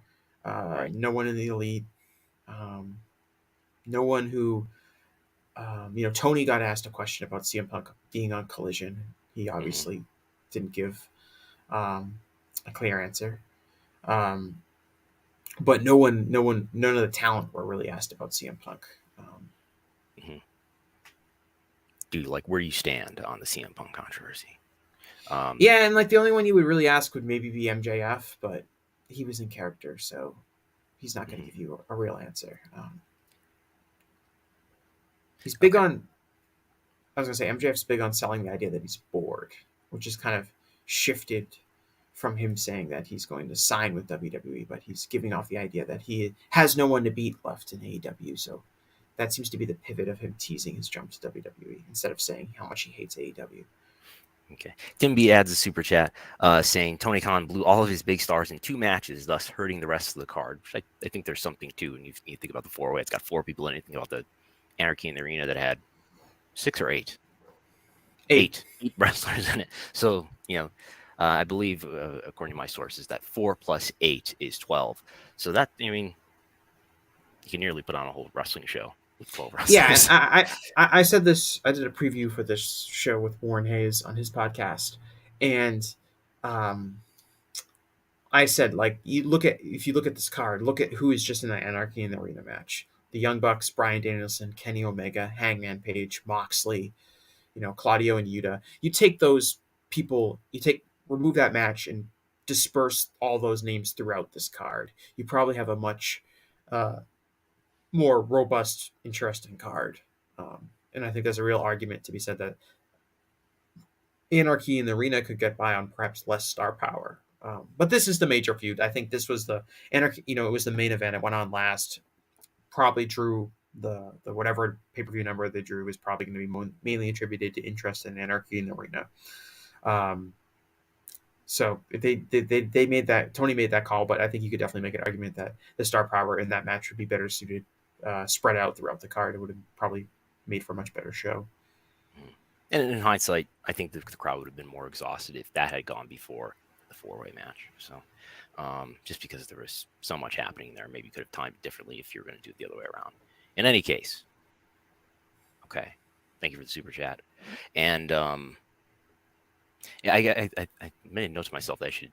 Right. no one in the Elite, no one who, Tony got asked a question about CM Punk being on Collision. He obviously didn't give a clear answer. But none of the talent were really asked about CM Punk. Do like where you stand on the CM Punk controversy? Yeah, and like the only one you would really ask would maybe be MJF, but he was in character, so he's not going to give you a real answer. He's big on. I was going to say MJF's big on selling the idea that he's bored, which is kind of shifted from him saying that he's going to sign with WWE, but he's giving off the idea that he has no one to beat left in AEW. So that seems to be the pivot of him teasing his jump to WWE instead of saying how much he hates AEW. Okay. Tim B adds a super chat saying Tony Khan blew all of his big stars in 2 matches, thus hurting the rest of the card. Which I think there's something too. And you think about the 4-way, it's got 4 people in it. Think about the Anarchy in the Arena that had 6 or 8. 8 wrestlers in it. So, I believe, according to my sources, that 4 plus 8 is 12. So that, you can nearly put on a whole wrestling show with 12 wrestlers. Yeah, and I said this. I did a preview for this show with Warren Hayes on his podcast, and I said, like, if you look at this card, look at who is just in the Anarchy in the Arena match: the Young Bucks, Bryan Danielson, Kenny Omega, Hangman Page, Moxley, Claudio and Yuta. You take those people, remove that match and disperse all those names throughout this card. You probably have a much more robust, interesting card. And I think there's a real argument to be said that Anarchy in the Arena could get by on perhaps less star power. But this is the major feud. I think this was the Anarchy. It was the main event. It went on last. Probably drew the whatever pay-per-view number they drew was probably going to be mainly attributed to interest in Anarchy in the Arena. So they made that, Tony made that call, but I think you could definitely make an argument that the star power in that match would be better suited, spread out throughout the card. It would have probably made for a much better show. And in hindsight, I think the crowd would have been more exhausted if that had gone before the 4-way match. So just because there was so much happening there, maybe you could have timed it differently if you were going to do it the other way around. In any case, okay. Thank you for the super chat. And yeah, I made a note to myself that I should,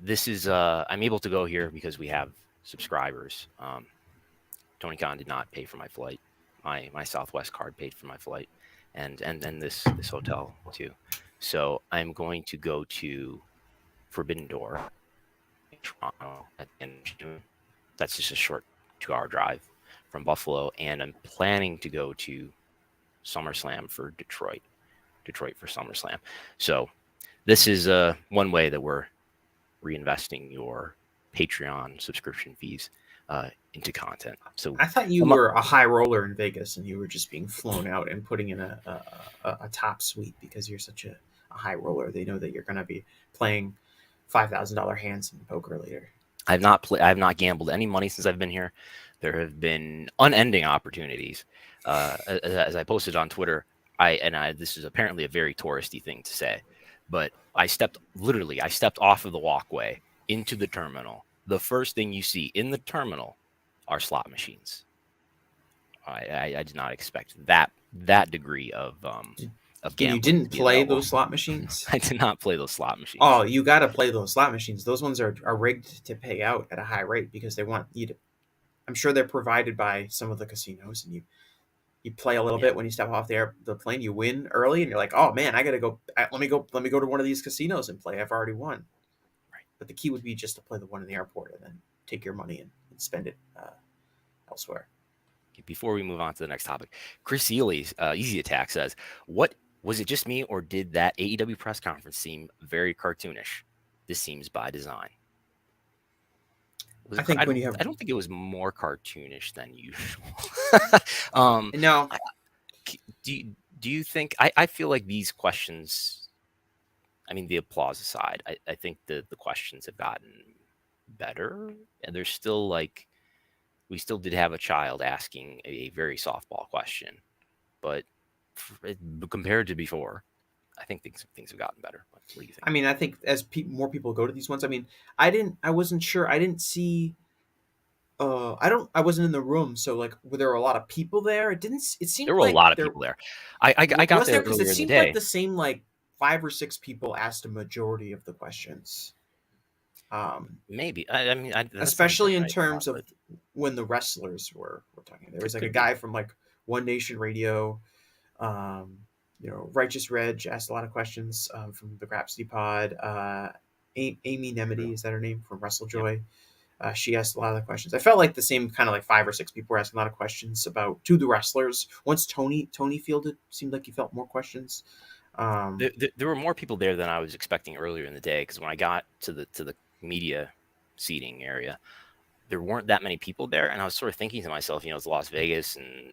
this is, I'm able to go here because we have subscribers. Tony Khan did not pay for my flight. My Southwest card paid for my flight, and this hotel too. So I'm going to go to Forbidden Door in Toronto at the end of June. That's just a short 2-hour drive from Buffalo, and I'm planning to go to SummerSlam for Detroit for SummerSlam. So this is one way that we're reinvesting your Patreon subscription fees into content. So I thought you were a high roller in Vegas and you were just being flown out and putting in a top suite because you're such a high roller. They know that you're going to be playing $5,000 hands in poker later. I have not gambled any money since I've been here. There have been unending opportunities. As I posted on Twitter, this is apparently a very touristy thing to say, but I stepped off of the walkway into the terminal. The first thing you see in the terminal are slot machines. I did not expect that degree of gambling. You didn't play those slot machines? I did not play those slot machines. Oh, you got to play those slot machines. Those ones are rigged to pay out at a high rate because they want you to. I'm sure they're provided by some of the casinos, and you play a little bit when you step off the plane. You win early, and you're like, oh man, I gotta go. Let me go to one of these casinos and play. I've already won. Right. But the key would be just to play the one in the airport and then take your money and spend it elsewhere. Before we move on to the next topic, Chris Ely's Easy Attack says, "What was it? Just me, or did that AEW press conference seem very cartoonish?" this seems by design. I think when you have, I don't think it was more cartoonish than usual. no, Do you think? I feel like these questions. I mean, the applause aside, I think the questions have gotten better, and there's still like we still did have a child asking a very softball question, but compared to before, I think things have gotten better. What do you think? I mean, I think as more people go to these ones, I mean, I wasn't sure, I didn't see. I wasn't in the room, so like, were there a lot of people there? It seemed There were a like lot of there people there. I got was there there, because it earlier in the seemed like day. the same like 5 or 6 people asked a majority of the questions. Maybe I mean that's not Especially impression in I got, terms of but when the wrestlers were talking. There was like a could be. guy from like One Nation Radio, Righteous Reg asked a lot of questions from the Grapsity Pod. Amy True. Nemedy, is that her name, from Yep. WrestleJoy? She asked a lot of the questions. I felt like the same kind of like 5 or 6 people were asking a lot of questions to the wrestlers. Once Tony fielded, seemed like he felt more questions. There were more people there than I was expecting earlier in the day because when I got to the media seating area, there weren't that many people there, and I was sort of thinking to myself, it's Las Vegas, and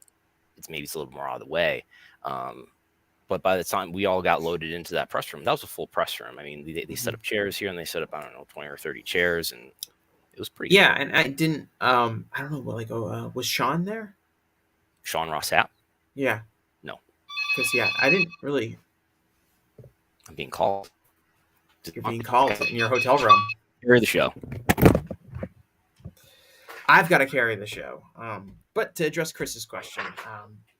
it's a little more out of the way. But by the time we all got loaded into that press room, that was a full press room. I mean, they set up chairs here, and they set up, I don't know, 20 or 30 chairs, and it was pretty Yeah, full. and I didn't. I don't know. Like, was Sean there? Sean Ross Sapp? Yeah, No, because I didn't really. I'm being called. You're being called in your hotel room. Carry the show. I've got to carry the show. But to address Chris's question,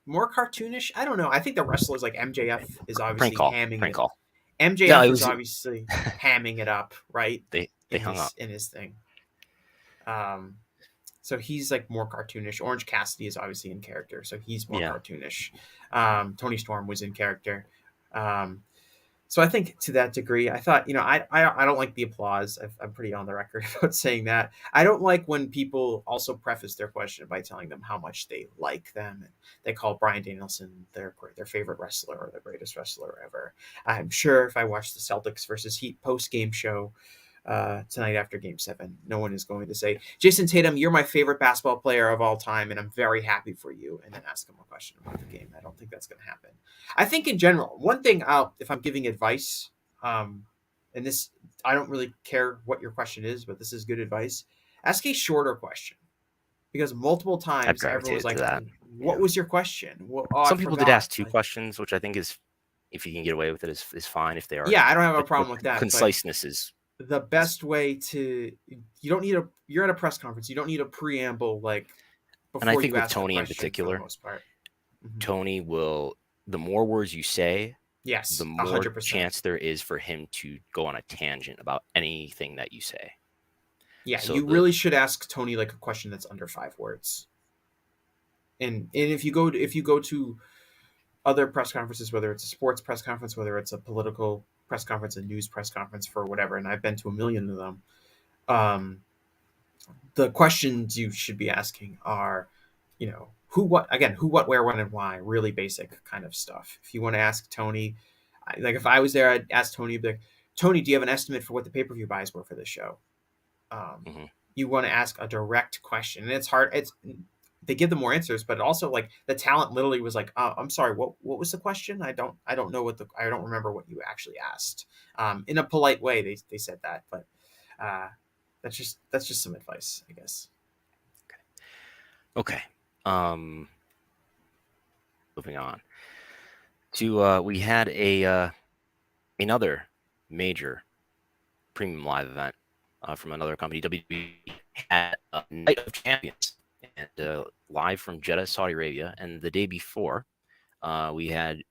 more cartoonish. I don't know. I think the wrestlers like MJF is obviously hamming Prank it. call. MJF No, it is was obviously hamming it up, right? they hung up. In his thing. So he's like more cartoonish. Orange Cassidy is obviously in character, so he's more cartoonish. Tony Storm was in character. So I think to that degree, I thought, I don't like the applause. I'm pretty on the record about saying that. I don't like when people also preface their question by telling them how much they like them. And they call Bryan Danielson their favorite wrestler or the greatest wrestler ever. I'm sure if I watch the Celtics versus Heat post-game show tonight after Game 7, no one is going to say, Jason Tatum, you're my favorite basketball player of all time, and I'm very happy for you, and then ask him a question about the game. I don't think that's going to happen. I think in general, one thing, if I'm giving advice, and this, I don't really care what your question is, but this is good advice. Ask a shorter question, because multiple times everyone was like, "What was your question?" Well, some people did ask 2 questions, which I think is, if you can get away with it, is fine. If they are, I don't have a problem with that. Conciseness is the best way to. You don't need you're at a press conference. You don't need a preamble like before. And I think you with ask Tony the in particular, for the most part. Tony will. The more words you say, yes, the more 100%. chance there is for him to go on a tangent about anything that you say. Yeah, so you really should ask Tony like a question that's under 5 words. And if you go to other press conferences, whether it's a sports press conference, whether it's a political press conference, a news press conference, for whatever, and I've been to a million of them, the questions you should be asking are, who, what, where, when, and why. Really basic kind of stuff. If you want to ask Tony, like if I was there, I'd ask Tony, be like, Tony, do you have an estimate for what the pay-per-view buys were for this show? You want to ask a direct question, and it's hard. They give them more answers, but also like the talent literally was like, I'm sorry, what was the question? I don't know I don't remember what you actually asked. In a polite way, they said that, but that's just some advice, I guess. Okay. Moving on to we had another major premium live event from another company. WWE had a Night of Champions, and live from Jeddah, Saudi Arabia. And the day before, we had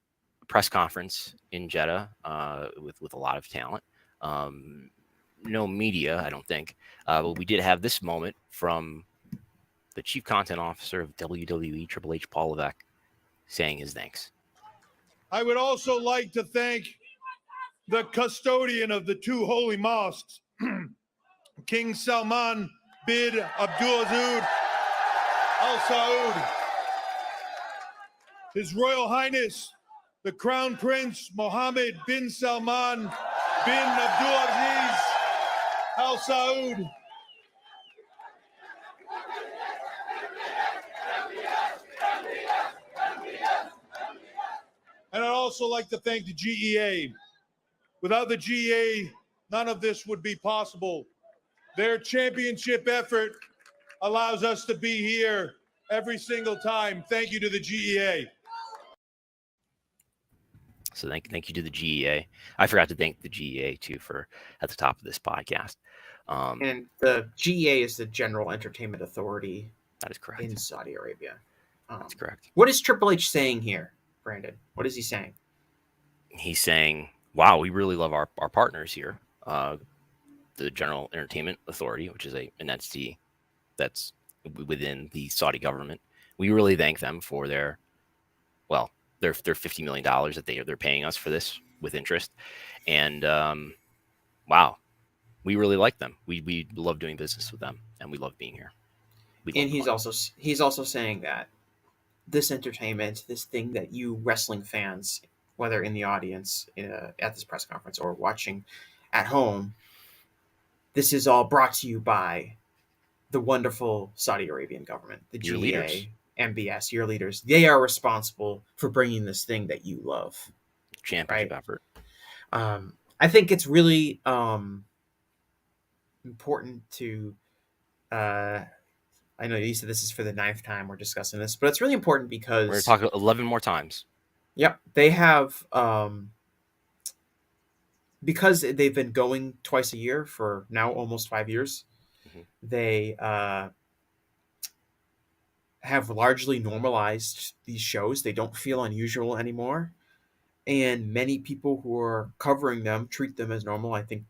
a press conference in Jeddah with a lot of talent. No media, I don't think, but we did have this moment from the chief content officer of WWE, Triple H, Paul Levesque, saying his thanks. I would also like to thank the custodian of the 2 holy mosques, King Salman bin Abdulaziz Al Saud, His Royal Highness, the Crown Prince Mohammed bin Salman bin Abdulaziz Al Saud. And I'd also like to thank the GEA. Without the GEA, none of this would be possible. Their championship effort allows us to be here every single time. Thank you to the GEA. So thank you to the GEA. I forgot to thank the GEA too for at the top of this podcast. And the GEA is the General Entertainment Authority That is correct. in Saudi Arabia. That's correct. What is Triple H saying here, Brandon? What is he saying? He's saying, wow, we really love our partners here. The General Entertainment Authority, which is an entity that's within the Saudi government. We really thank them for their $50 million that they're paying us for this with interest. And wow, we really like them. We love doing business with them, and we love being here. And he's also saying that this entertainment, this thing that you wrestling fans, whether in the audience at this press conference or watching at home, this is all brought to you by the wonderful Saudi Arabian government, the Your GEA, leaders. MBS, your leaders. They are responsible for bringing this thing that you love. Championship effort. I think it's really important to. I know you said this is for the 9th time we're discussing this, but it's really important because we're going to talk 11 more times. Yep, they have because they've been going twice a year for now almost 5 years. Mm-hmm. They have largely normalized these shows. They don't feel unusual anymore, and many people who are covering them treat them as normal. I think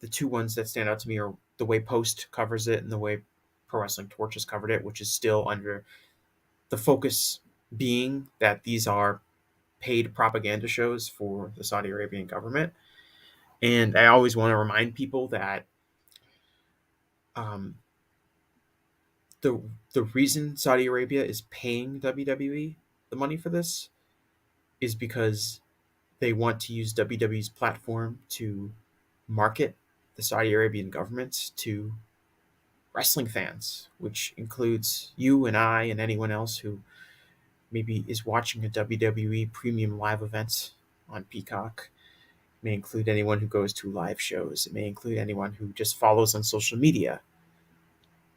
the two ones that stand out to me are the way Post covers it and the way Pro Wrestling Torch has covered it, which is still under the focus being that these are paid propaganda shows for the Saudi Arabian government. And I always want to remind people that the reason Saudi Arabia is paying WWE the money for this is because they want to use WWE's platform to market the Saudi Arabian government to wrestling fans, which includes you and I and anyone else who maybe is watching a WWE premium live event on Peacock. It may include anyone who goes to live shows. It may include anyone who just follows on social media.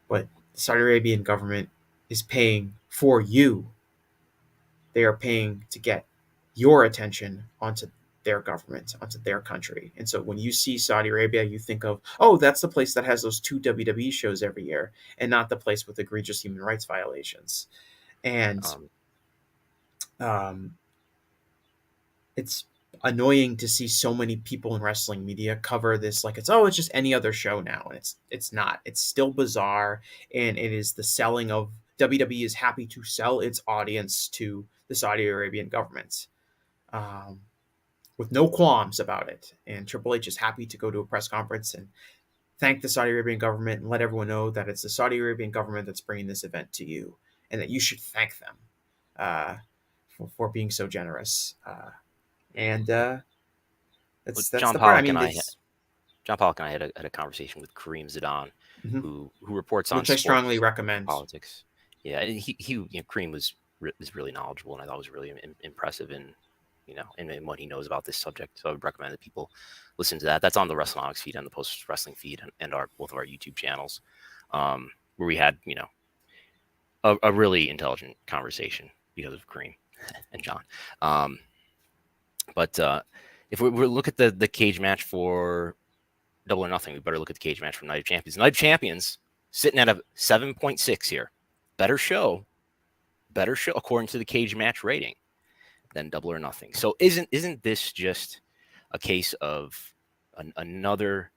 But the Saudi Arabian government is paying for you. They are paying to get your attention onto their government, onto their country. And so when you see Saudi Arabia, you think of, oh, that's the place that has those 2 WWE shows every year, and not the place with egregious human rights violations. And it's annoying to see so many people in wrestling media cover this like it's just any other show now, and it's not. It's still bizarre, and it is the selling of WWE is happy to sell its audience to the Saudi Arabian government with no qualms about it. And Triple H is happy to go to a press conference and thank the Saudi Arabian government and let everyone know that it's the Saudi Arabian government that's bringing this event to you, and that you should thank them for being so generous. That's John the Pollock part. John Pollock and I had a conversation with Kareem Zidane, mm-hmm. who reports on which I strongly recommend. Politics. Yeah, and Kareem was really knowledgeable, and I thought was really impressive in what he knows about this subject. So I would recommend that people listen to that. That's on the Wrestlenomics feed and the Post Wrestling feed and both of our YouTube channels, where we had a really intelligent conversation because of Kareem and John. But if we look at the cage match for Double or Nothing, we better look at the cage match for Night of Champions. Night of Champions sitting at a 7.6 here. Better show according to the cage match rating than Double or Nothing. So isn't this just a case of another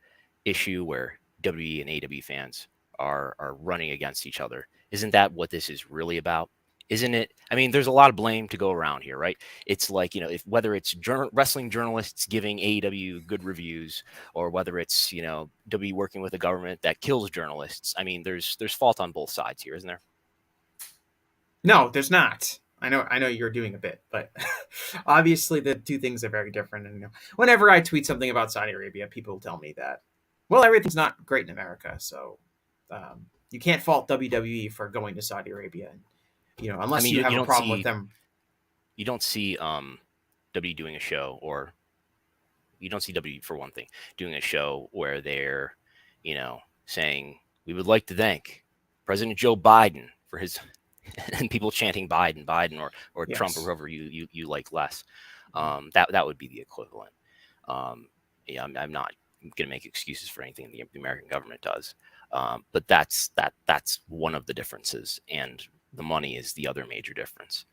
issue where WWE and AEW fans are running against each other? Isn't that what this is really about? Isn't it? I mean, there's a lot of blame to go around here, right? It's like, whether it's wrestling journalists giving AEW good reviews, or whether it's, WWE working with a government that kills journalists. I mean, there's fault on both sides here, isn't there? No, there's not. I know you're doing a bit, but obviously the two things are very different. And whenever I tweet something about Saudi Arabia, people tell me that Well, everything's not great in America, so you can't fault WWE for going to Saudi Arabia. Unless you have a problem with them. You don't see W doing a show, or you don't see W, for one thing, doing a show where they're, saying, we would like to thank President Joe Biden for his, and people chanting Biden, Biden, or Yes. Trump, or whoever you like less. That would be the equivalent. I'm not going to make excuses for anything the American government does, but that's one of the differences, and the money is the other major difference.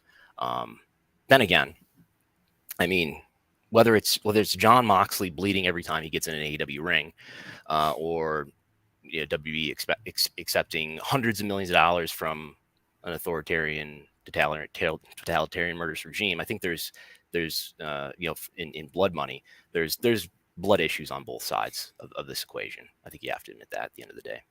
Then again, I mean, whether it's John Moxley bleeding every time he gets in an AEW ring, or WWE accepting hundreds of millions of dollars from an authoritarian totalitarian murderous regime, I think there's in blood money, there's blood issues on both sides of this equation. I think you have to admit that at the end of the day.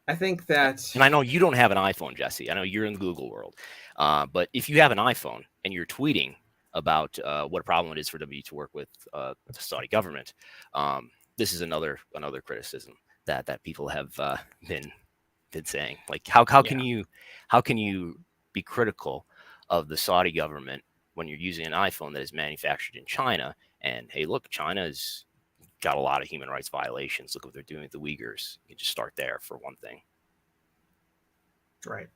I think that, and I know you don't have an iPhone, Jesse. I know you're in the Google world, but if you have an iPhone and you're tweeting about what a problem it is for W to work with the Saudi government, this is another criticism that people have been saying. Like, how can you be critical of the Saudi government when you're using an iPhone that is manufactured in China? And hey, look, China's got a lot of human rights violations. Look what they're doing with the Uyghurs. You can just start there for one thing. Right.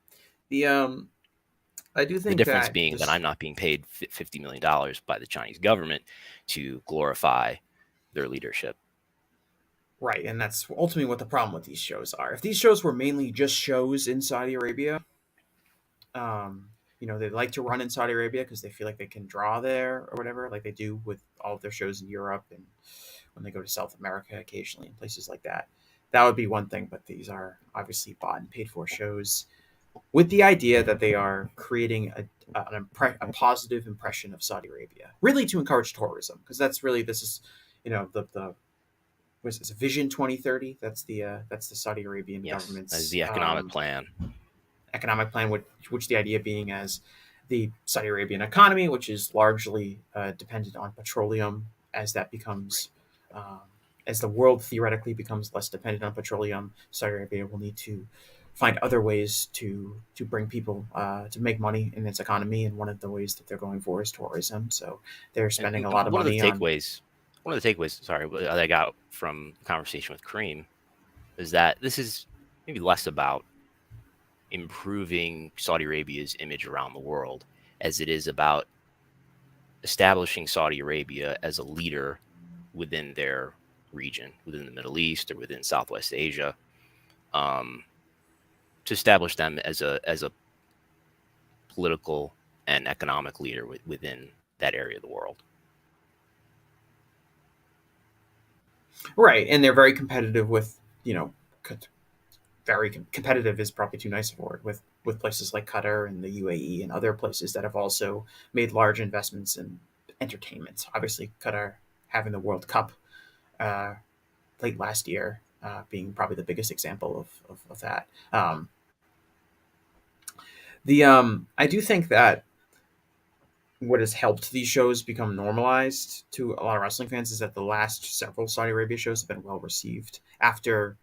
I do think the difference being that I'm not being paid $50 million by the Chinese government to glorify their leadership. Right, and that's ultimately what the problem with these shows are. If these shows were mainly just shows in Saudi Arabia, they like to run in Saudi Arabia because they feel like they can draw there or whatever, like they do with all of their shows in Europe and when they go to South America occasionally and places like that. That would be one thing, but these are obviously bought and paid for shows with the idea that they are creating a positive impression of Saudi Arabia, really to encourage tourism, because that's really, this is, the was this Vision 2030? That's the Saudi Arabian government's as the economic plan. Economic plan, which the idea being as the Saudi Arabian economy, which is largely dependent on petroleum, as that becomes, as the world theoretically becomes less dependent on petroleum, Saudi Arabia will need to find other ways to bring people to make money in its economy, and one of the ways that they're going for is tourism. So they're spending a lot of money on. One of the takeaways, that I got from the conversation with Kareem is that this is maybe less about improving Saudi Arabia's image around the world as it is about establishing Saudi Arabia as a leader within their region, within the Middle East or within Southwest Asia, to establish them as a political and economic leader within that area of the world. Right, and they're very competitive with, very competitive is probably too nice a word, with places like Qatar and the UAE and other places that have also made large investments in entertainment. Obviously, Qatar having the World Cup late last year being probably the biggest example of that. I do think that what has helped these shows become normalized to a lot of wrestling fans is that the last several Saudi Arabia shows have been well received. After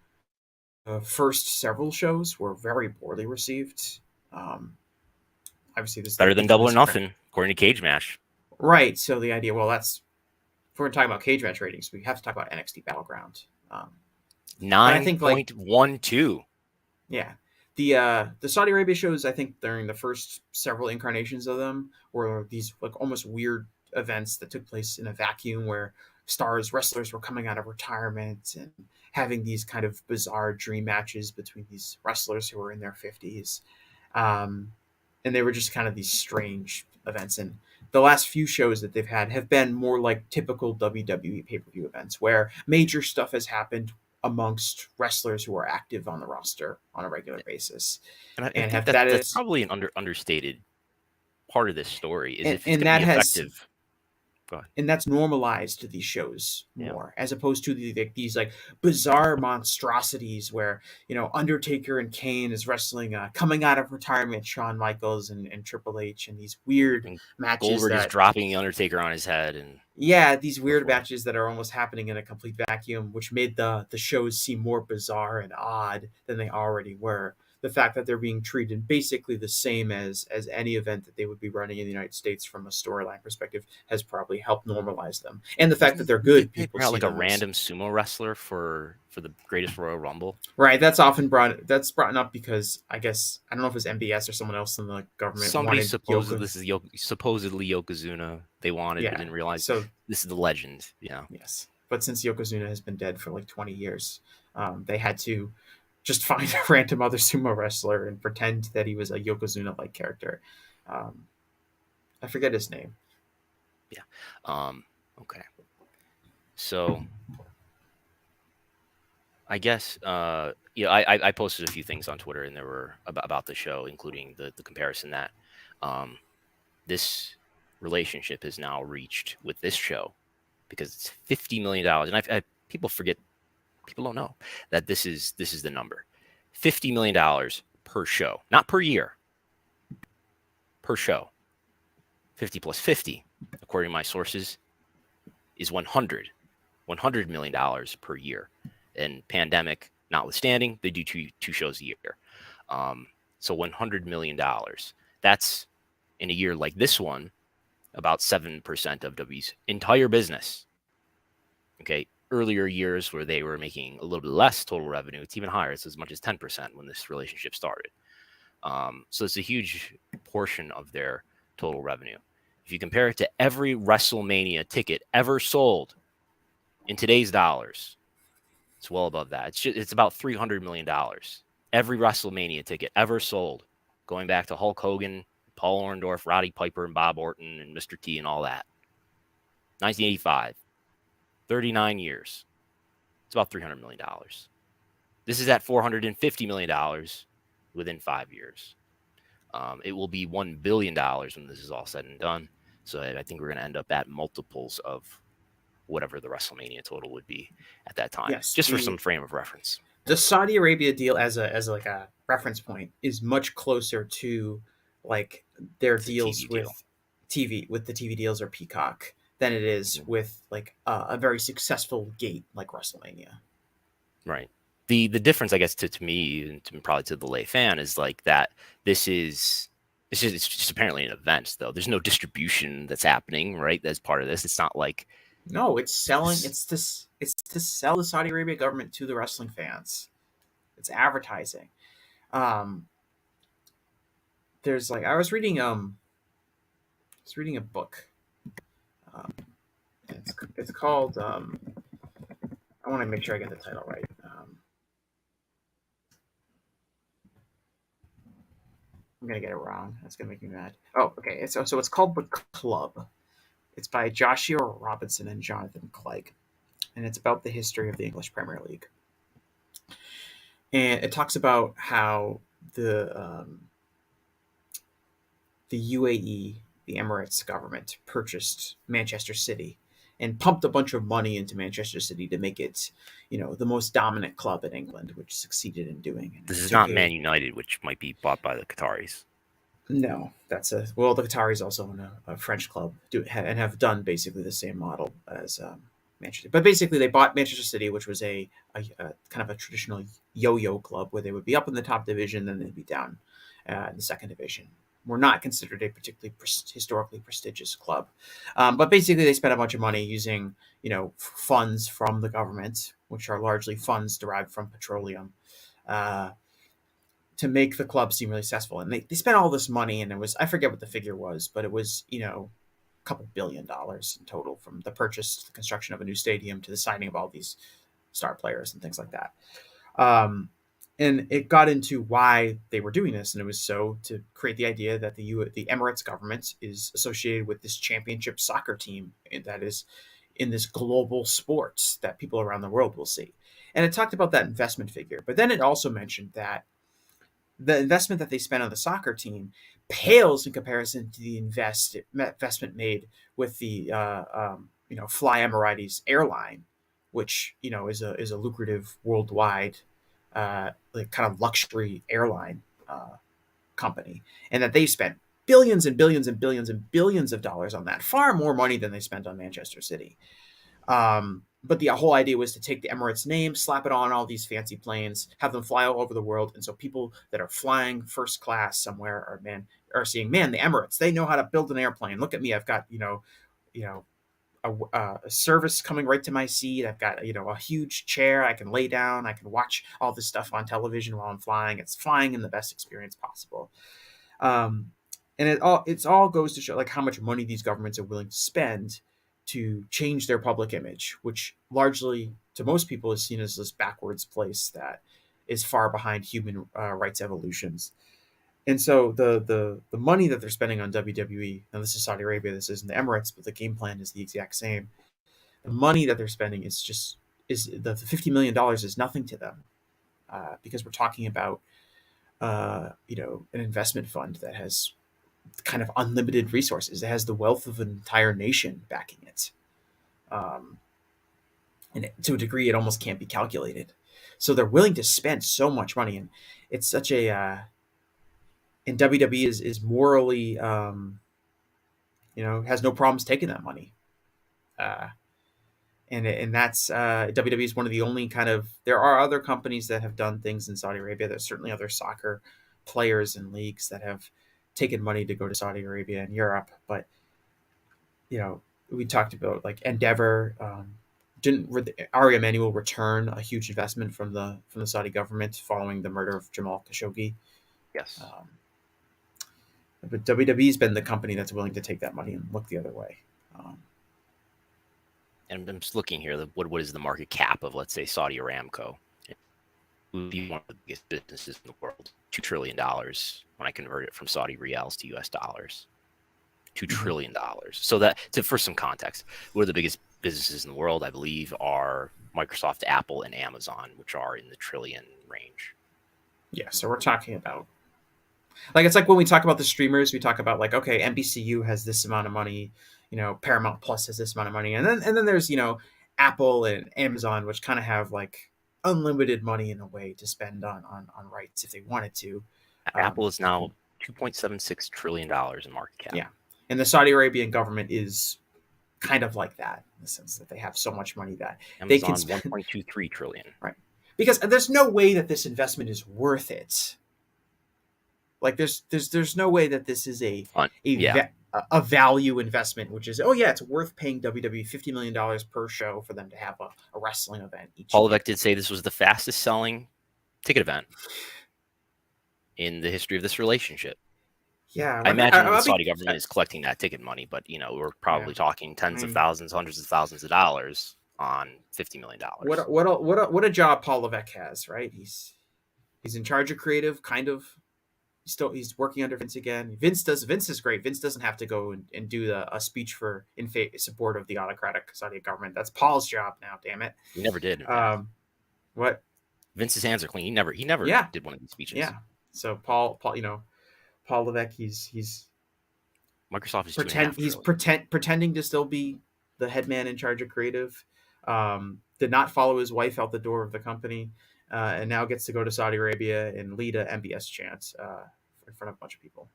the first several shows were very poorly received. Obviously, this better than Double or Nothing, according to Cage Match. Right. So the idea, well, if we're talking about Cage Match ratings, we have to talk about NXT Battleground. 9.12. Yeah. The Saudi Arabia shows, I think during the first several incarnations of them were these like almost weird events that took place in a vacuum where wrestlers were coming out of retirement and having these kind of bizarre dream matches between these wrestlers who were in their 50s. And they were just kind of these strange events. And the last few shows that they've had have been more like typical WWE pay-per-view events where major stuff has happened amongst wrestlers who are active on the roster on a regular basis. And I think that's probably an understated part of this story. Is if it's going to be effective. Go ahead. And that's normalized these shows more, as opposed to these like bizarre monstrosities where, you know, Undertaker and Kane is wrestling coming out of retirement Shawn Michaels and Triple H, and these weird And matches Goldberg is that dropping the Undertaker on his head, and these weird matches that are almost happening in a complete vacuum, which made the shows seem more bizarre and odd than they already were. The fact that they're being treated basically the same as any event that they would be running in the United States from a storyline perspective has probably helped normalize them. And the fact that they're good, they people brought see like a them random sumo wrestler for the Greatest Royal Rumble. right. That's often brought up because I guess I don't know if it was MBS or someone else in the government Somebody wanted supposedly Yoko. this is supposedly Yokozuna they wanted, but didn't realize So this is the legend. Yeah. yes, but since Yokozuna has been dead for like 20 years, they had to just find a random other sumo wrestler and pretend that he was a Yokozuna-like character. I forget his name. Yeah. Okay. So I guess I posted a few things on Twitter, and there were about the show, including the comparison that this relationship has now reached with this show, because it's $50 million, and people forget, people don't know that this is the number, $50 million per show, not per year, per show. 50 plus 50, according to my sources, is $100 million per year. And pandemic notwithstanding, they do two shows a year. So $100 million. That's, in a year like this one, about 7% of W's entire business. Okay. Earlier years where they were making a little bit less total revenue, it's even higher. It's as much as 10% when this relationship started. So it's a huge portion of their total revenue. If you compare it to every WrestleMania ticket ever sold in today's dollars, it's well above that. It's about $300 million. Every WrestleMania ticket ever sold, going back to Hulk Hogan, Paul Orndorff, Roddy Piper, and Bob Orton, and Mr. T, and all that. 1985, 39 years. It's about $300 million. This is at $450 million within 5 years. It will be $1 billion when this is all said and done. So I think we're going to end up at multiples of whatever the WrestleMania total would be at that time. Yes, just for some frame of reference. The Saudi Arabia deal as like a reference point is much closer to like their deals with the TV deals or Peacock than it is with like a very successful gate like WrestleMania. Right. The difference, I guess, to me and probably to the lay fan is like that it's just apparently an event, though. There's no distribution that's happening, right? As part of this. It's not like no, it's selling. It's to sell the Saudi Arabia government to the wrestling fans. It's advertising. There's like I was reading a book. It's called. I want to make sure I get the title right. I'm gonna get it wrong. That's gonna make me mad. Oh, okay. So it's called The Club. It's by Joshua Robinson and Jonathan Clegg, and it's about the history of the English Premier League. And it talks about how the UAE, the Emirates government, purchased Manchester City and pumped a bunch of money into Manchester City to make it, the most dominant club in England, which succeeded in doing it. This is not Man United, which might be bought by the Qataris. No, the Qataris also own a French club and have done basically the same model as Manchester. But basically, they bought Manchester City, which was a kind of a traditional yo-yo club where they would be up in the top division, then they'd be down in the second division. Were not considered a particularly historically prestigious club. But basically, they spent a bunch of money using, funds from the government, which are largely funds derived from petroleum, to make the club seem really successful. And they spent all this money, and it was, I forget what the figure was, but it was, a couple $1 billion in total, from the purchase to the construction of a new stadium to the signing of all these star players and things like that. And it got into why they were doing this, and it was so to create the idea that the Emirates government is associated with this championship soccer team that is in this global sport that people around the world will see. And it talked about that investment figure, but then it also mentioned that the investment that they spent on the soccer team pales in comparison to the investment made with the Fly Emirates airline, which is a lucrative worldwide like kind of luxury airline company, and that they spent billions and billions and billions and billions of dollars on that, far more money than they spent on Manchester City. But the whole idea was to take the Emirates name, slap it on all these fancy planes, have them fly all over the world, and so people that are flying first class somewhere are seeing, man, the Emirates, they know how to build an airplane. Look at me, I've got a service coming right to my seat. I've got a huge chair I can lay down. I can watch all this stuff on television while I'm flying. It's flying in the best experience possible. And it all goes to show like how much money these governments are willing to spend to change their public image, which largely to most people is seen as this backwards place that is far behind human rights evolutions. And so the money that they're spending on WWE, now this is Saudi Arabia, this isn't the Emirates, but the game plan is the exact same. The money that they're spending is the $50 million is nothing to them, because we're talking about an investment fund that has kind of unlimited resources. It has the wealth of an entire nation backing it, and to a degree, it almost can't be calculated. So they're willing to spend so much money, and it's such a and WWE is morally, has no problems taking that money. And that's WWE is one of the only kind of, there are other companies that have done things in Saudi Arabia. There's certainly other soccer players and leagues that have taken money to go to Saudi Arabia and Europe. But, we talked about like Endeavor, didn't Ari Emanuel return a huge investment from the Saudi government following the murder of Jamal Khashoggi? Yes. But WWE's been the company that's willing to take that money and look the other way. And I'm just looking here. What is the market cap of, let's say, Saudi Aramco? It would be one of the biggest businesses in the world. $2 trillion when I convert it from Saudi riyals to US dollars. $2 trillion. So for some context, what are the biggest businesses in the world? I believe are Microsoft, Apple, and Amazon, which are in the trillion range. Yeah. So we're talking about, like, it's like when we talk about the streamers, we talk about like, okay, NBCU has this amount of money, Paramount Plus has this amount of money, and then there's Apple and Amazon, which kind of have like unlimited money in a way to spend on rights if they wanted to. Apple is now $2.76 trillion in market cap. Yeah, and the Saudi Arabian government is kind of like that in the sense that they have so much money that Amazon they can spend 1.23 trillion. Right, because there's no way that this investment is worth it. Like there's no way that this is a value investment, which is, it's worth paying WWE $50 million per show for them to have a wrestling event each Paul year. Levesque did say this was the fastest selling ticket event in the history of this relationship. Yeah, I imagine the Saudi government is collecting that ticket money, but we're probably talking tens of thousands, hundreds of thousands of dollars on $50 million. What a job Paul Levesque has, right? He's in charge of creative, kind of. He's working under Vince again. Vince is great. Vince doesn't have to go and do a speech in support of the autocratic Saudi government. That's Paul's job now. Damn it. He never did. What? Vince's hands are clean. He never did one of these speeches. Yeah. So Paul, Paul Levesque, he's Microsoft is pretending to still be the head man in charge of creative. Did not follow his wife out the door of the company. And now gets to go to Saudi Arabia and lead a MBS chant in front of a bunch of people.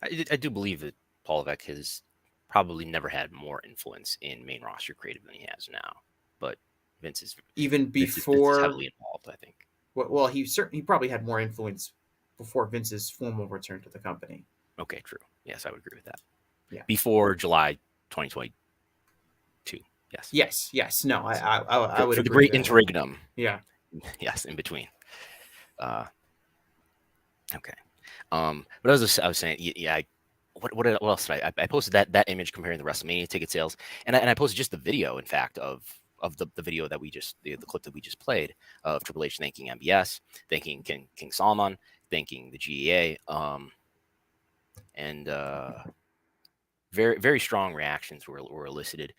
I do believe that Paul Levesque has probably never had more influence in main roster creative than he has now. But Vince is Vince is heavily involved, I think. Well, he probably had more influence before Vince's formal return to the company. Okay, true. Yes, I would agree with that. Yeah. Before July 2022. Yes. Yes. No, I would for agree. The great interregnum. Yeah. Yes, in between. Okay. But I was saying, what else did I posted that image comparing the WrestleMania ticket sales, and I posted just the video, in fact, of the video that we just the clip that we just played of Triple H thanking MBS, thanking King Salman, thanking the GEA, and very, very strong reactions were elicited,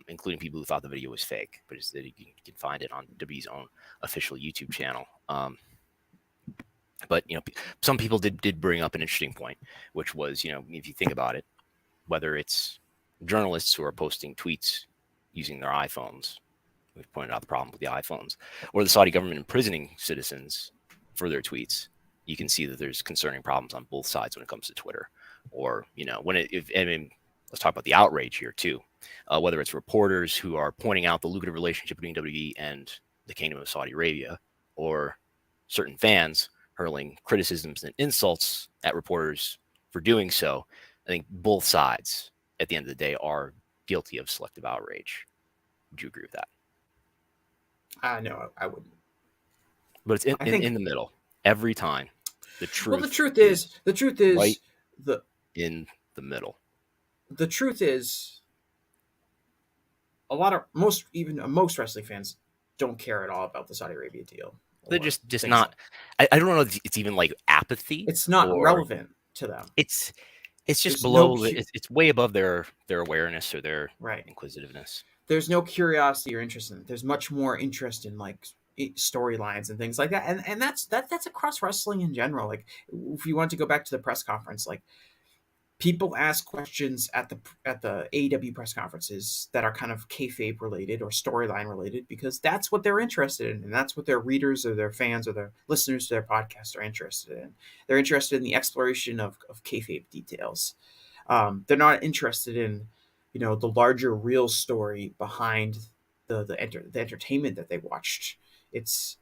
including people who thought the video was fake, but you can find it on WWE's own official YouTube channel. But some people did bring up an interesting point, which was, if you think about it, whether it's journalists who are posting tweets using their iPhones, we've pointed out the problem with the iPhones, or the Saudi government imprisoning citizens for their tweets, you can see that there's concerning problems on both sides when it comes to Twitter. Or, let's talk about the outrage here too. Whether it's reporters who are pointing out the lucrative relationship between WWE and the Kingdom of Saudi Arabia, or certain fans hurling criticisms and insults at reporters for doing so. I think both sides, at the end of the day, are guilty of selective outrage. Would you agree with that? No, I wouldn't. But it's in the middle every time. The truth. Well, the truth is right the in the middle. The truth is, most wrestling fans don't care at all about the Saudi Arabia deal. They're just not. I don't know if it's even like apathy. It's not relevant to them. It's just below. It's way above their awareness or their inquisitiveness. There's no curiosity or interest in it. There's much more interest in like storylines and things like that, and that's across wrestling in general. Like if you want to go back to the press conference, like people ask questions at the AEW press conferences that are kind of kayfabe related or storyline related because that's what they're interested in, and that's what their readers or their fans or their listeners to their podcast are interested in. They're interested in the exploration of kayfabe details. They're not interested in the larger real story behind the entertainment that they watched. It's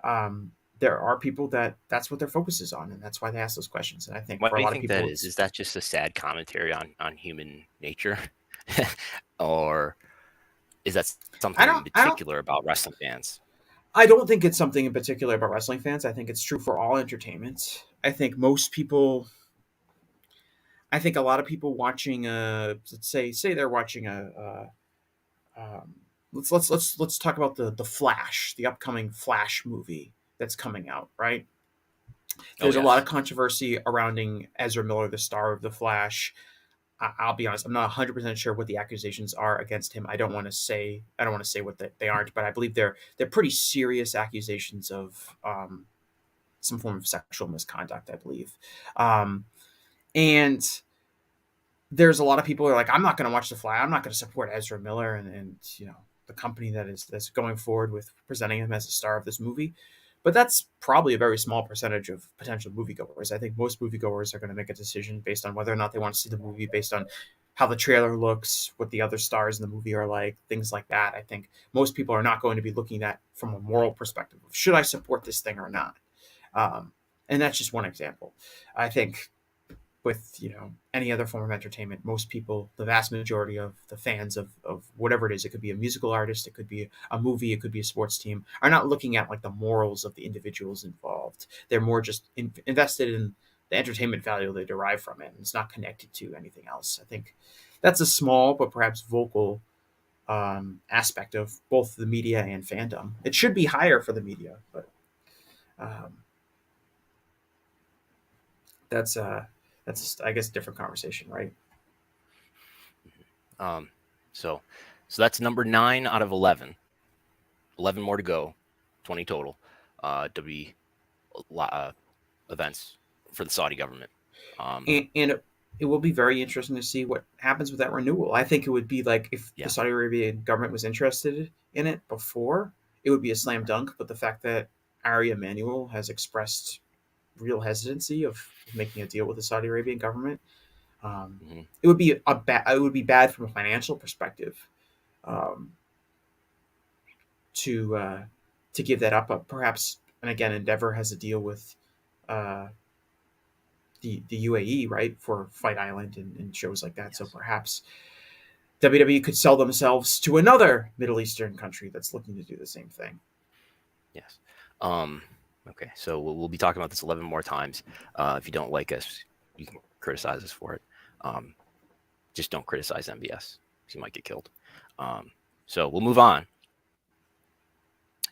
there are people that's what their focus is on, and that's why they ask those questions. And I think for a lot of people, is that just a sad commentary on human nature, or is that something in particular about wrestling fans? I don't think it's something in particular about wrestling fans. I think it's true for all entertainment. I think a lot of people watching let's say they're watching let's talk about the Flash, the upcoming Flash movie that's coming out, right? There's a lot of controversy surrounding Ezra Miller, the star of the Flash. I'll be honest, I'm not 100% sure what the accusations are against him. I don't want to say what they aren't, but I believe they're pretty serious accusations of some form of sexual misconduct, I believe. And there's a lot of people who are like, I'm not going to watch The Flash. I'm not going to support Ezra Miller and the company that's going forward with presenting him as a star of this movie. But that's probably a very small percentage of potential moviegoers. I think most moviegoers are going to make a decision based on whether or not they want to see the movie, based on how the trailer looks, what the other stars in the movie are like, things like that. I think most people are not going to be looking at from a moral perspective of should I support this thing or not. And that's just one example. I think with any other form of entertainment, most people, the vast majority of the fans of whatever it is, it could be a musical artist, it could be a movie, it could be a sports team, are not looking at like the morals of the individuals involved. They're more just invested in the entertainment value they derive from it, and it's not connected to anything else. I think that's a small but perhaps vocal aspect of both the media and fandom. It should be higher for the media, but that's I guess a different conversation, right? So that's number 9 out of 11. 11 more to go, 20 total. Events for the Saudi government. And it will be very interesting to see what happens with that renewal. I think it would be like if the Saudi Arabian government was interested in it before, it would be a slam dunk. But the fact that Ari Emanuel has expressed real hesitancy of making a deal with the Saudi Arabian government, it would be bad from a financial perspective to give that up. But perhaps, and again, Endeavor has a deal with the UAE, right, for Fight Island and shows like that. Yes. So perhaps WWE could sell themselves to another Middle Eastern country that's looking to do the same thing. Yes. Okay, so we'll be talking about this 11 more times. If you don't like us, you can criticize us for it. Just don't criticize MBS, because you might get killed. So we'll move on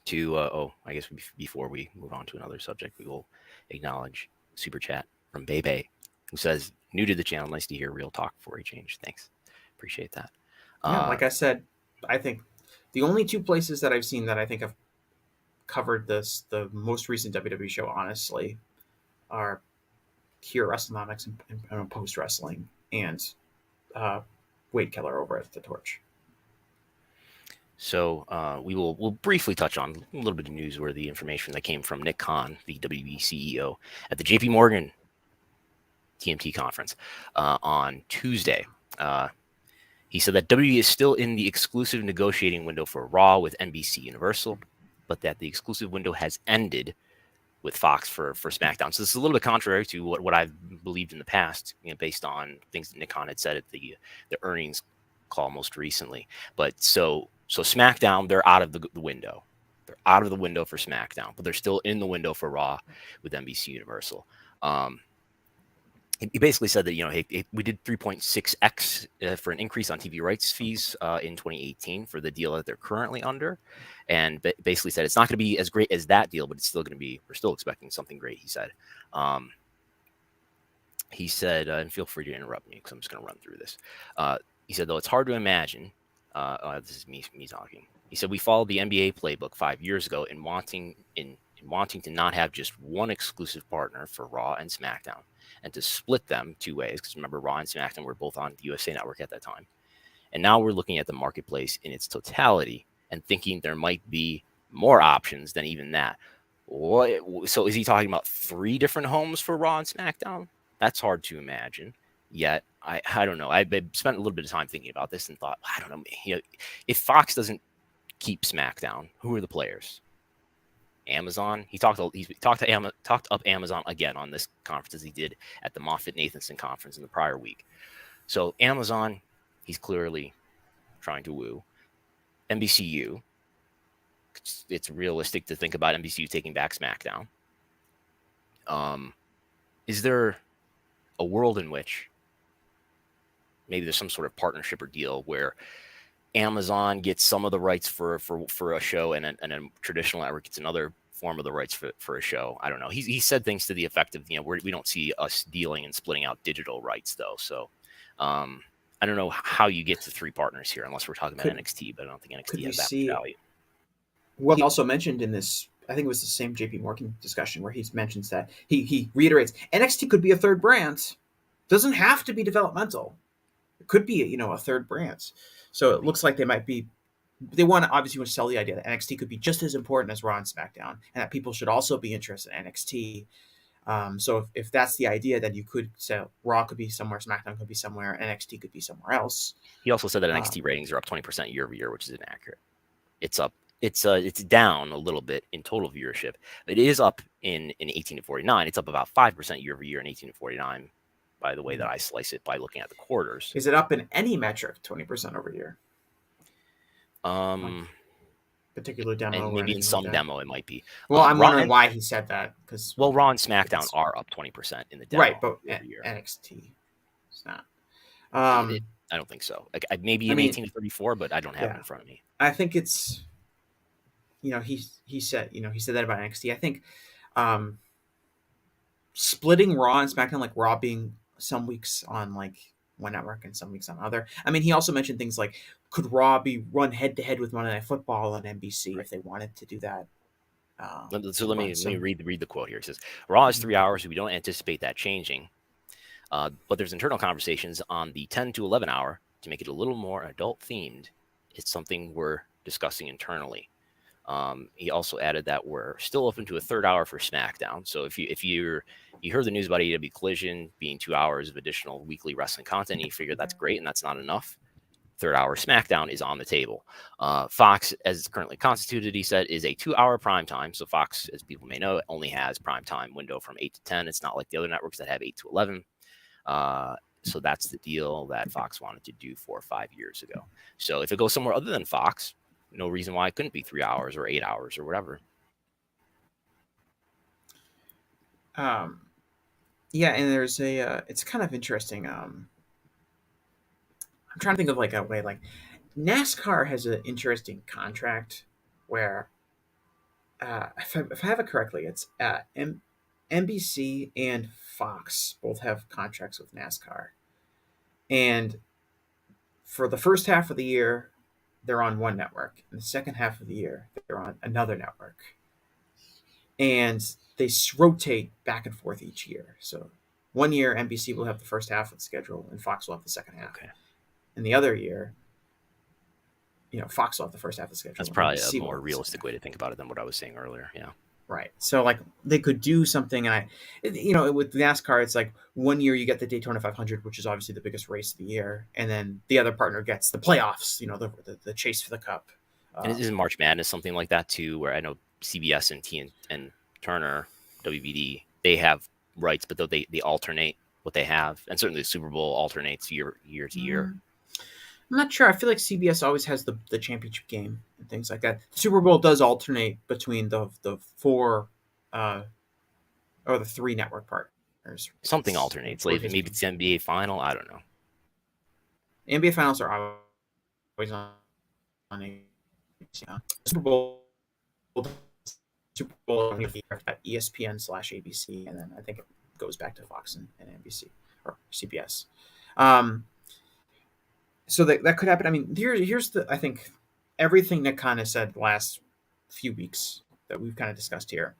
to, I guess before we move on to another subject, we will acknowledge Super Chat from Bebe, who says, new to the channel, nice to hear real talk before a change. Thanks. Appreciate that. Like I said, I think the only 2 places that I've seen that I think have covered the most recent WWE show, honestly, are here at Wrestlenomics and Post Wrestling, and Wade Keller over at the Torch. So we'll briefly touch on a little bit of newsworthy information that came from Nick Khan, the WB CEO, at the JPMorgan TMT conference on Tuesday. He said that WWE is still in the exclusive negotiating window for Raw with NBC Universal, but that the exclusive window has ended with Fox for SmackDown. So this is a little bit contrary to what I've believed in the past, based on things that Nick Khan had said at the earnings call most recently. But so SmackDown, they're out of the window. They're out of the window for SmackDown, but they're still in the window for Raw with NBC Universal. He basically said that, hey, we did 3.6x for an increase on TV rights fees in 2018 for the deal that they're currently under, and basically said it's not going to be as great as that deal, but it's still going to be. We're still expecting something great. He said. And feel free to interrupt me because I'm just going to run through this. He said, though it's hard to imagine. This is me talking. He said we followed the NBA playbook 5 years ago in wanting to not have just one exclusive partner for Raw and SmackDown, and to split them two ways. Because remember, Raw and SmackDown were both on the USA Network at that time. And now we're looking at the marketplace in its totality and thinking there might be more options than even that. So is he talking about 3 different homes for Raw and SmackDown? That's hard to imagine. Yet, I don't know. I spent a little bit of time thinking about this and thought, I don't know. If Fox doesn't keep SmackDown, who are the players? Amazon. He talked up Amazon again on this conference as he did at the Moffitt-Nathanson conference in the prior week. So Amazon, he's clearly trying to woo. NBCU, it's realistic to think about NBCU taking back SmackDown. Is there a world in which maybe there's some sort of partnership or deal where Amazon gets some of the rights for a show, and a traditional network gets another form of the rights for a show? I don't know. He said things to the effect of, we don't see us dealing and splitting out digital rights though. So I don't know how you get to 3 partners here, unless we're talking about NXT, but I don't think NXT has that much value. Well, he also mentioned in this, I think it was the same JP Morgan discussion where he mentions that he reiterates NXT could be a third brand. Doesn't have to be developmental. It could be, a third brand. So it looks like they want to sell the idea that NXT could be just as important as Raw and SmackDown, and that people should also be interested in NXT. So if that's the idea, then you could say Raw could be somewhere, SmackDown could be somewhere, NXT could be somewhere else. He also said that NXT ratings are up 20% year over year, which is inaccurate. It's up. It's down a little bit in total viewership. It is up in 18 to 49. It's up about 5% year over year in 18 to 49. By the way that I slice it by looking at the quarters. Is it up in any metric 20% over year? Particular demo, and maybe in some like demo it might be. Well, I'm wondering why he said that, because Raw and SmackDown are up 20% in the demo, right, but NXT it's not. I don't think so. Maybe in 18 to 34, but I don't have it in front of me. I think it's, he said that about NXT. I think splitting Raw and SmackDown, like Raw being some weeks on like one network and some weeks on other. I mean, he also mentioned things like, could Raw be run head to head with Monday Night Football on NBC if they wanted to do that? So let me read the quote here. It says, Raw is 3 hours. We don't anticipate that changing. But there's internal conversations on the 10 to 11 hour to make it a little more adult themed. It's something we're discussing internally. He also added that we're still open to a third hour for SmackDown. So if you heard the news about AEW Collision being 2 hours of additional weekly wrestling content, and you figure that's great and that's not enough, third hour SmackDown is on the table. Fox, as it's currently constituted, he said, is a 2 hour prime time. So Fox, as people may know, only has prime time window from 8 to 10. It's not like the other networks that have 8 to 11. So that's the deal that Fox wanted to do 4 or 5 years ago. So if it goes somewhere other than Fox, no reason why it couldn't be 3 hours or 8 hours or whatever. Yeah, and there's it's kind of interesting. I'm trying to think of like a way, like NASCAR has an interesting contract where, if I have it correctly, it's NBC and Fox both have contracts with NASCAR, and for the first half of the year, they're on one network, and the second half of the year, they're on another network. and they rotate back and forth each year. So one year NBC will have the first half of the schedule and Fox will have the second half. Okay. And the other year, Fox will have the first half of the schedule. That's and probably NBC a will more have the realistic second way half. to think about it than what I was saying earlier. Yeah. Right. So like they could do something, and with NASCAR, it's like one year you get the Daytona 500, which is obviously the biggest race of the year, and then the other partner gets the playoffs, the chase for the cup. And isn't March Madness something like that too? Where I know CBS and Turner, WBD, they have rights, but though they alternate what they have, and certainly the Super Bowl alternates year to year. I'm not sure. I feel like CBS always has the championship game and things like that. The Super Bowl does alternate between the four or the three network partners. Something alternates. Like maybe it's the NBA final. I don't know. NBA finals are always on Super Bowl. Super Bowl at ESPN/ABC, and then I think it goes back to Fox and NBC or CBS. So that could happen. I mean, here's I think everything that kind of said the last few weeks that we've kind of discussed here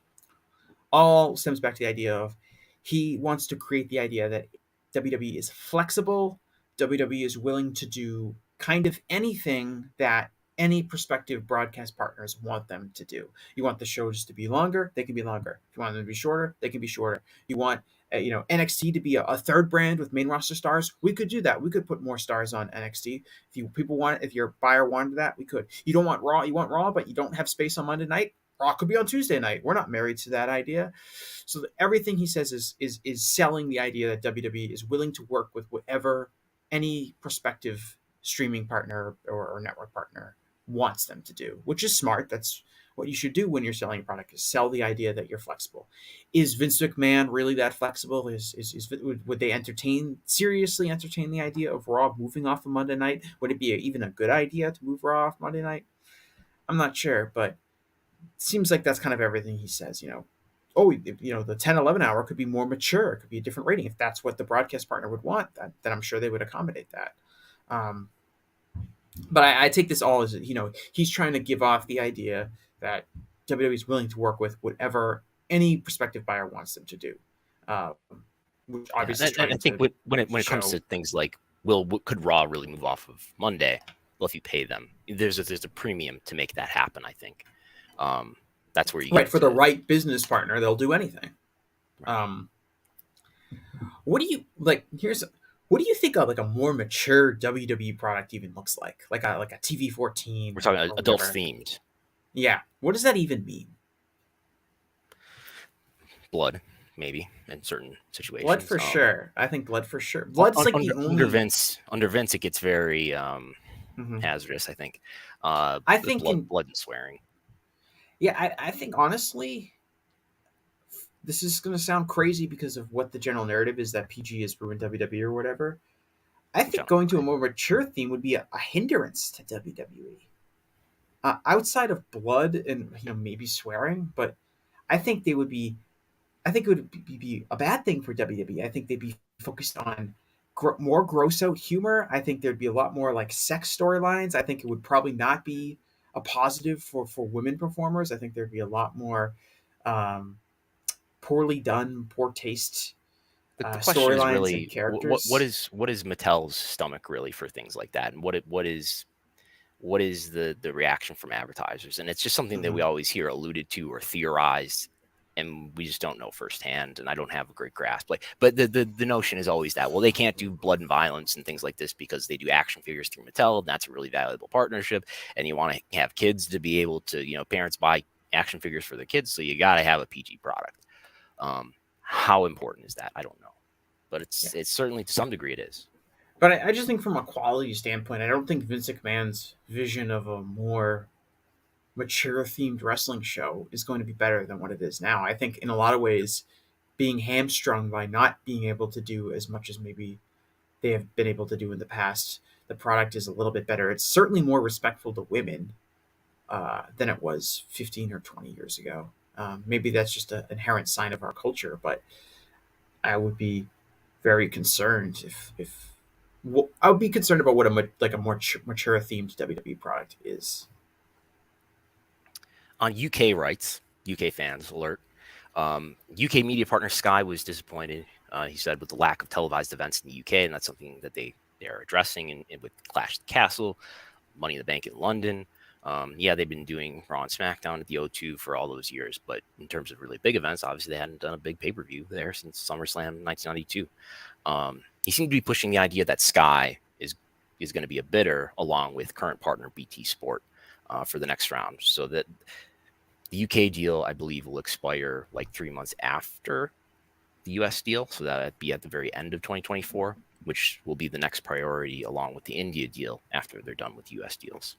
all stems back to the idea of he wants to create the idea that WWE is flexible. WWE is willing to do kind of anything that any prospective broadcast partners want them to do. You want the shows to be longer, they can be longer. If you want them to be shorter, they can be shorter. You want NXT to be a third brand with main roster stars, we could do that. We could put more stars on NXT. If your buyer wanted that, we could. You don't want Raw, you want Raw, but you don't have space on Monday night. Raw could be on Tuesday night. We're not married to that idea. So everything he says is selling the idea that WWE is willing to work with whatever any prospective streaming partner or network partner wants them to do, which is smart. That's what you should do when you're selling a product, is sell the idea that you're flexible. Is Vince McMahon really that flexible? Would they seriously entertain the idea of Raw moving off of Monday night? Would it be even a good idea to move Raw off Monday night? I'm not sure, but it seems like that's kind of everything he says. The 10-11 hour could be more mature. It could be a different rating. If that's what the broadcast partner would want, then I'm sure they would accommodate that. But I take this all as, he's trying to give off the idea that WWE is willing to work with whatever any prospective buyer wants them to do. Which obviously, I think when it comes to things like, could Raw really move off of Monday? Well, if you pay them, there's a premium to make that happen. I think that's where you get for the right business partner, they'll do anything. Right. What do you like? What do you think of like a more mature WWE product even looks like? Like a TV 14? We're talking adult themed. Yeah. What does that even mean? Blood, maybe, in certain situations. Blood for sure. I think blood for sure. Blood's like the only... Under Vince, it gets very hazardous, I think. I think blood and swearing. Yeah, I think honestly, this is going to sound crazy because of what the general narrative is, that PG has ruined WWE or whatever. I think going to a more mature theme would be a hindrance to WWE. Outside of blood and maybe swearing, but I think it would be a bad thing for WWE. I think they'd be focused on more gross out humor. I think there'd be a lot more like sex storylines. I think it would probably not be a positive for women performers. I think there'd be a lot more poorly done, poor taste storylines really, and characters. What is Mattel's stomach really for things like that, and what is the reaction from advertisers? And it's just something that we always hear alluded to or theorized, and we just don't know firsthand, and I don't have a great grasp. But the notion is always that, well, they can't do blood and violence and things like this because they do action figures through Mattel, and that's a really valuable partnership. And you want to have kids to be able to, parents buy action figures for their kids, so you got to have a PG product. How important is that? I don't know, but it's certainly to some degree it is. But I just think from a quality standpoint, I don't think Vince McMahon's vision of a more mature themed wrestling show is going to be better than what it is now. I think in a lot of ways, being hamstrung by not being able to do as much as maybe they have been able to do in the past, the product is a little bit better. It's certainly more respectful to women than it was 15 or 20 years ago. Maybe that's just an inherent sign of our culture, but I would be very concerned if I would be concerned about what a more mature themed WWE product is. On UK rights, UK fans alert, UK media partner Sky was disappointed, he said, with the lack of televised events in the UK, and that's something that they're addressing and with Clash at the Castle, Money in the Bank in London. Yeah, they've been doing Raw and SmackDown at the O2 for all those years, but in terms of really big events, obviously they hadn't done a big pay-per-view there since SummerSlam 1992. He seemed to be pushing the idea that Sky is going to be a bidder along with current partner BT Sport for the next round, so that the UK deal, I believe, will expire like 3 months after the US deal, so that'd be at the very end of 2024, which will be the next priority along with the India deal after they're done with US deals.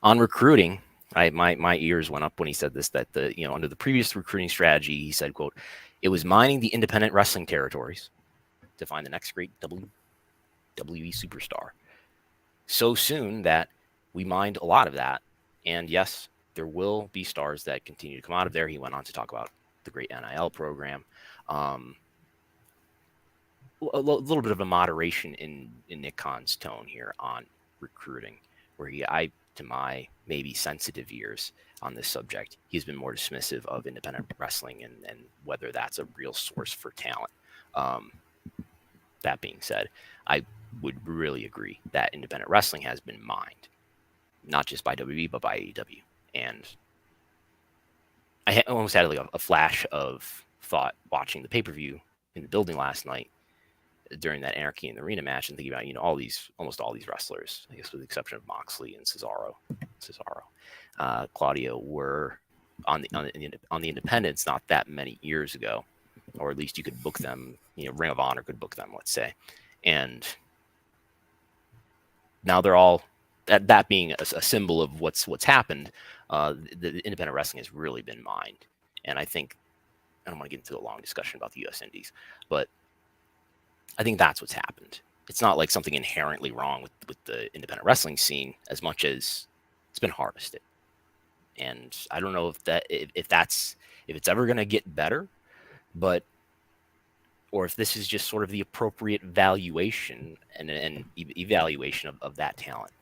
On recruiting, my ears went up when he said this, that under the previous recruiting strategy, he said, quote, "It was mining the independent wrestling territories to find the next great WWE superstar. So soon that we mined a lot of that. And yes, there will be stars that continue to come out of there." He went on to talk about the great NIL program. A little bit of a moderation in Nick Khan's tone here on recruiting, where to my maybe sensitive ears on this subject, he's been more dismissive of independent wrestling and whether that's a real source for talent. That being said, I would really agree that independent wrestling has been mined, not just by WWE, but by AEW. And I almost had like a flash of thought watching the pay-per-view in the building last night during that Anarchy in the Arena match and thinking about, almost all these wrestlers, I guess with the exception of Moxley and Cesaro, Claudio, were on the independents not that many years ago, or at least you could book them, Ring of Honor could book them, let's say. And now they're all, that being a symbol of what's happened, the independent wrestling has really been mined. And I think, I don't want to get into a long discussion about the US Indies, but I think that's what's happened. It's not like something inherently wrong with the independent wrestling scene as much as it's been harvested. And I don't know if it's ever going to get better, or if this is just sort of the appropriate valuation and evaluation of that talent.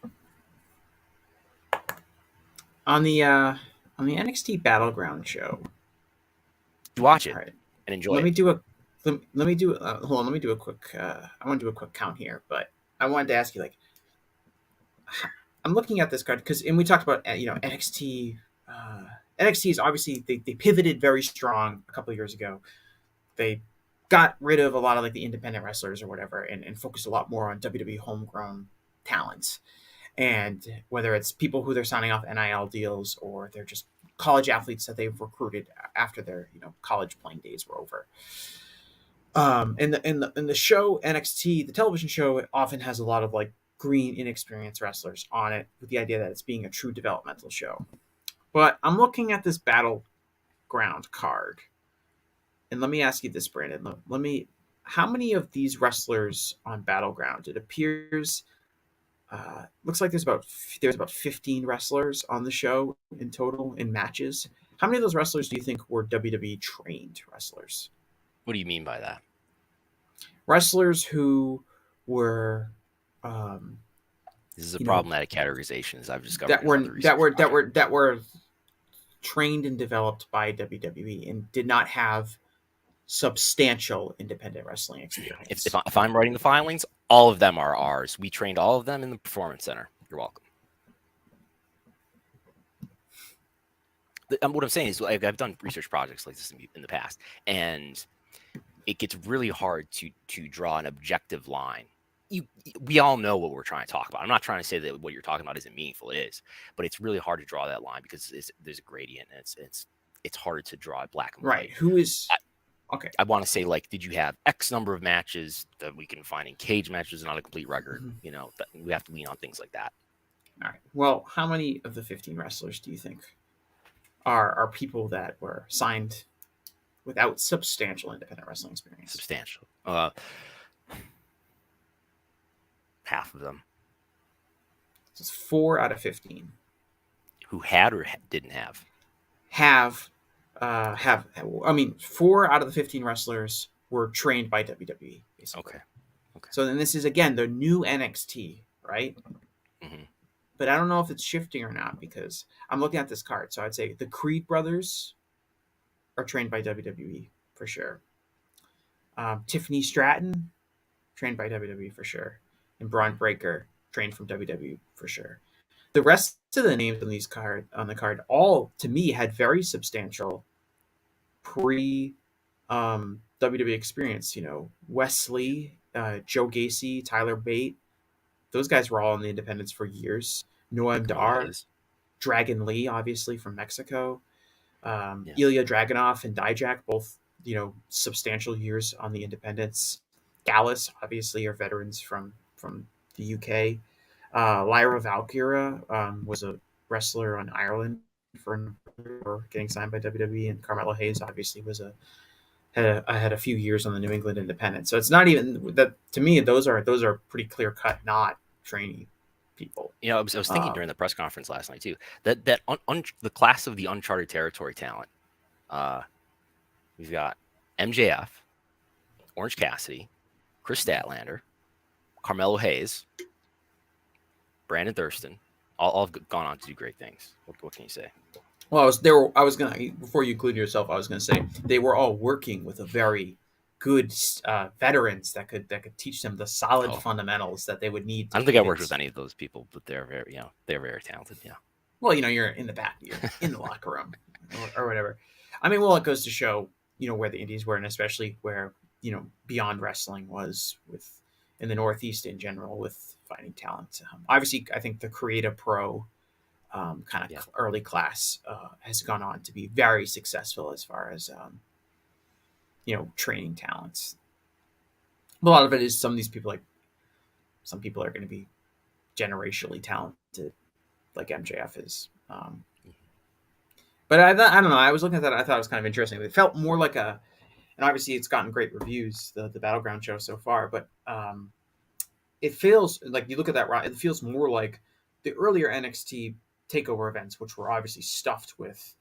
On the NXT Battleground show, you watch it right, and enjoy let it. me do a hold on, let me do a quick I want to do a quick count here, but I wanted to ask you, like, I'm looking at this card because, and we talked about NXT. NXT is obviously they pivoted very strong a couple of years ago. They got rid of a lot of like the independent wrestlers or whatever, and focused a lot more on WWE homegrown talents. And whether it's people who they're signing off NIL deals, or they're just college athletes that they've recruited after their college playing days were over. In the show NXT, the television show, it often has a lot of like green, inexperienced wrestlers on it, with the idea that it's being a true developmental show. But I'm looking at this Battleground card, and let me ask you this, Brandon. How many of these wrestlers on Battleground? It appears, looks like there's about 15 wrestlers on the show in total in matches. How many of those wrestlers do you think were WWE trained wrestlers? What do you mean by that? Wrestlers who were this is a problematic categorization, as I've discovered. That were trained and developed by WWE and did not have substantial independent wrestling experience. If I'm writing the filings, all of them are ours. We trained all of them in the Performance Center. You're welcome. What I'm saying is, I've done research projects like this in the past, and it gets really hard to draw an objective line. We all know what we're trying to talk about. I'm not trying to say that what you're talking about isn't meaningful. It is, but it's really hard to draw that line because there's a gradient, and it's harder to draw it black and white. Right. Who is okay? I want to say, like, did you have X number of matches that we can find in cage matches, not a complete record? Mm-hmm. We have to lean on things like that. All right. Well, how many of the 15 wrestlers do you think are people that were signed without substantial independent wrestling experience? Substantial. Half of them. So it's 4 out of 15. Who had or didn't have? I mean, 4 out of the 15 wrestlers were trained by WWE, basically. Okay. So then this is, again, the new NXT, right? Mm-hmm. but I don't know if it's shifting or not because I'm looking at this card. So I'd say the Creed brothers are trained by WWE for sure. Tiffany Stratton, trained by WWE for sure. And Braun Breaker, trained from WWE for sure. The rest of the names on the card, all to me had very substantial pre WWE experience. You know, Wesley, Joe Gacy, Tyler Bate, those guys were all in the independents for years. Noam Dar, Dragon Lee, obviously from Mexico, Ilya Dragunov and Dijak, both substantial years on the independents. Gallus, obviously, are veterans from the UK. Lyra Valkyra was a wrestler on Ireland for getting signed by WWE, and Carmelo Hayes obviously had a few years on the New England Independent. So it's not even that to me. Those are pretty clear cut, not trainee people. I was thinking during the press conference last night too that the class of the uncharted territory talent. We've got MJF, Orange Cassidy, Chris Statlander, Carmelo Hayes, Brandon Thurston, all have gone on to do great things. What can you say? Well, I was gonna before you include yourself, I was gonna say they were all working with a very good veterans that could teach them the solid fundamentals that they would need. I don't think I worked with any of those people, but they're very talented. Yeah. Well, you're in the back, you're in the locker room or whatever. I mean, well, it goes to show where the Indies were, and especially where Beyond Wrestling was in the Northeast in general with finding talent. Obviously, I think the Creative Pro early class has gone on to be very successful as far as training talents. A lot of it is some of these people, like some people are going to be generationally talented, like MJF is. But I don't know. I was looking at that. I thought it was kind of interesting. It felt more like and obviously it's gotten great reviews, the Battleground show so far. But it feels like you look at that. It feels more like the earlier NXT takeover events, which were obviously stuffed with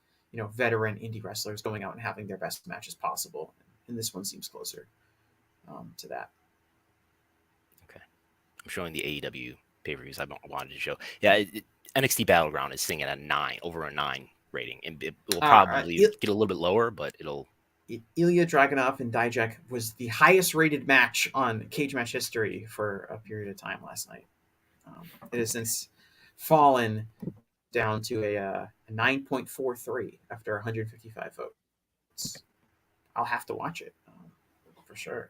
veteran indie wrestlers going out and having their best matches possible. And this one seems closer to that. Okay, I'm showing the AEW pay-per-views I wanted to show. Yeah, NXT Battleground is sitting at over a 9 rating, and it will probably get a little bit lower, but it'll. Ilya Dragunov and Dijak was the highest rated match on Cage Match history for a period of time last night. It has since fallen down to a 9.43 after 155 votes. I'll have to watch it for sure.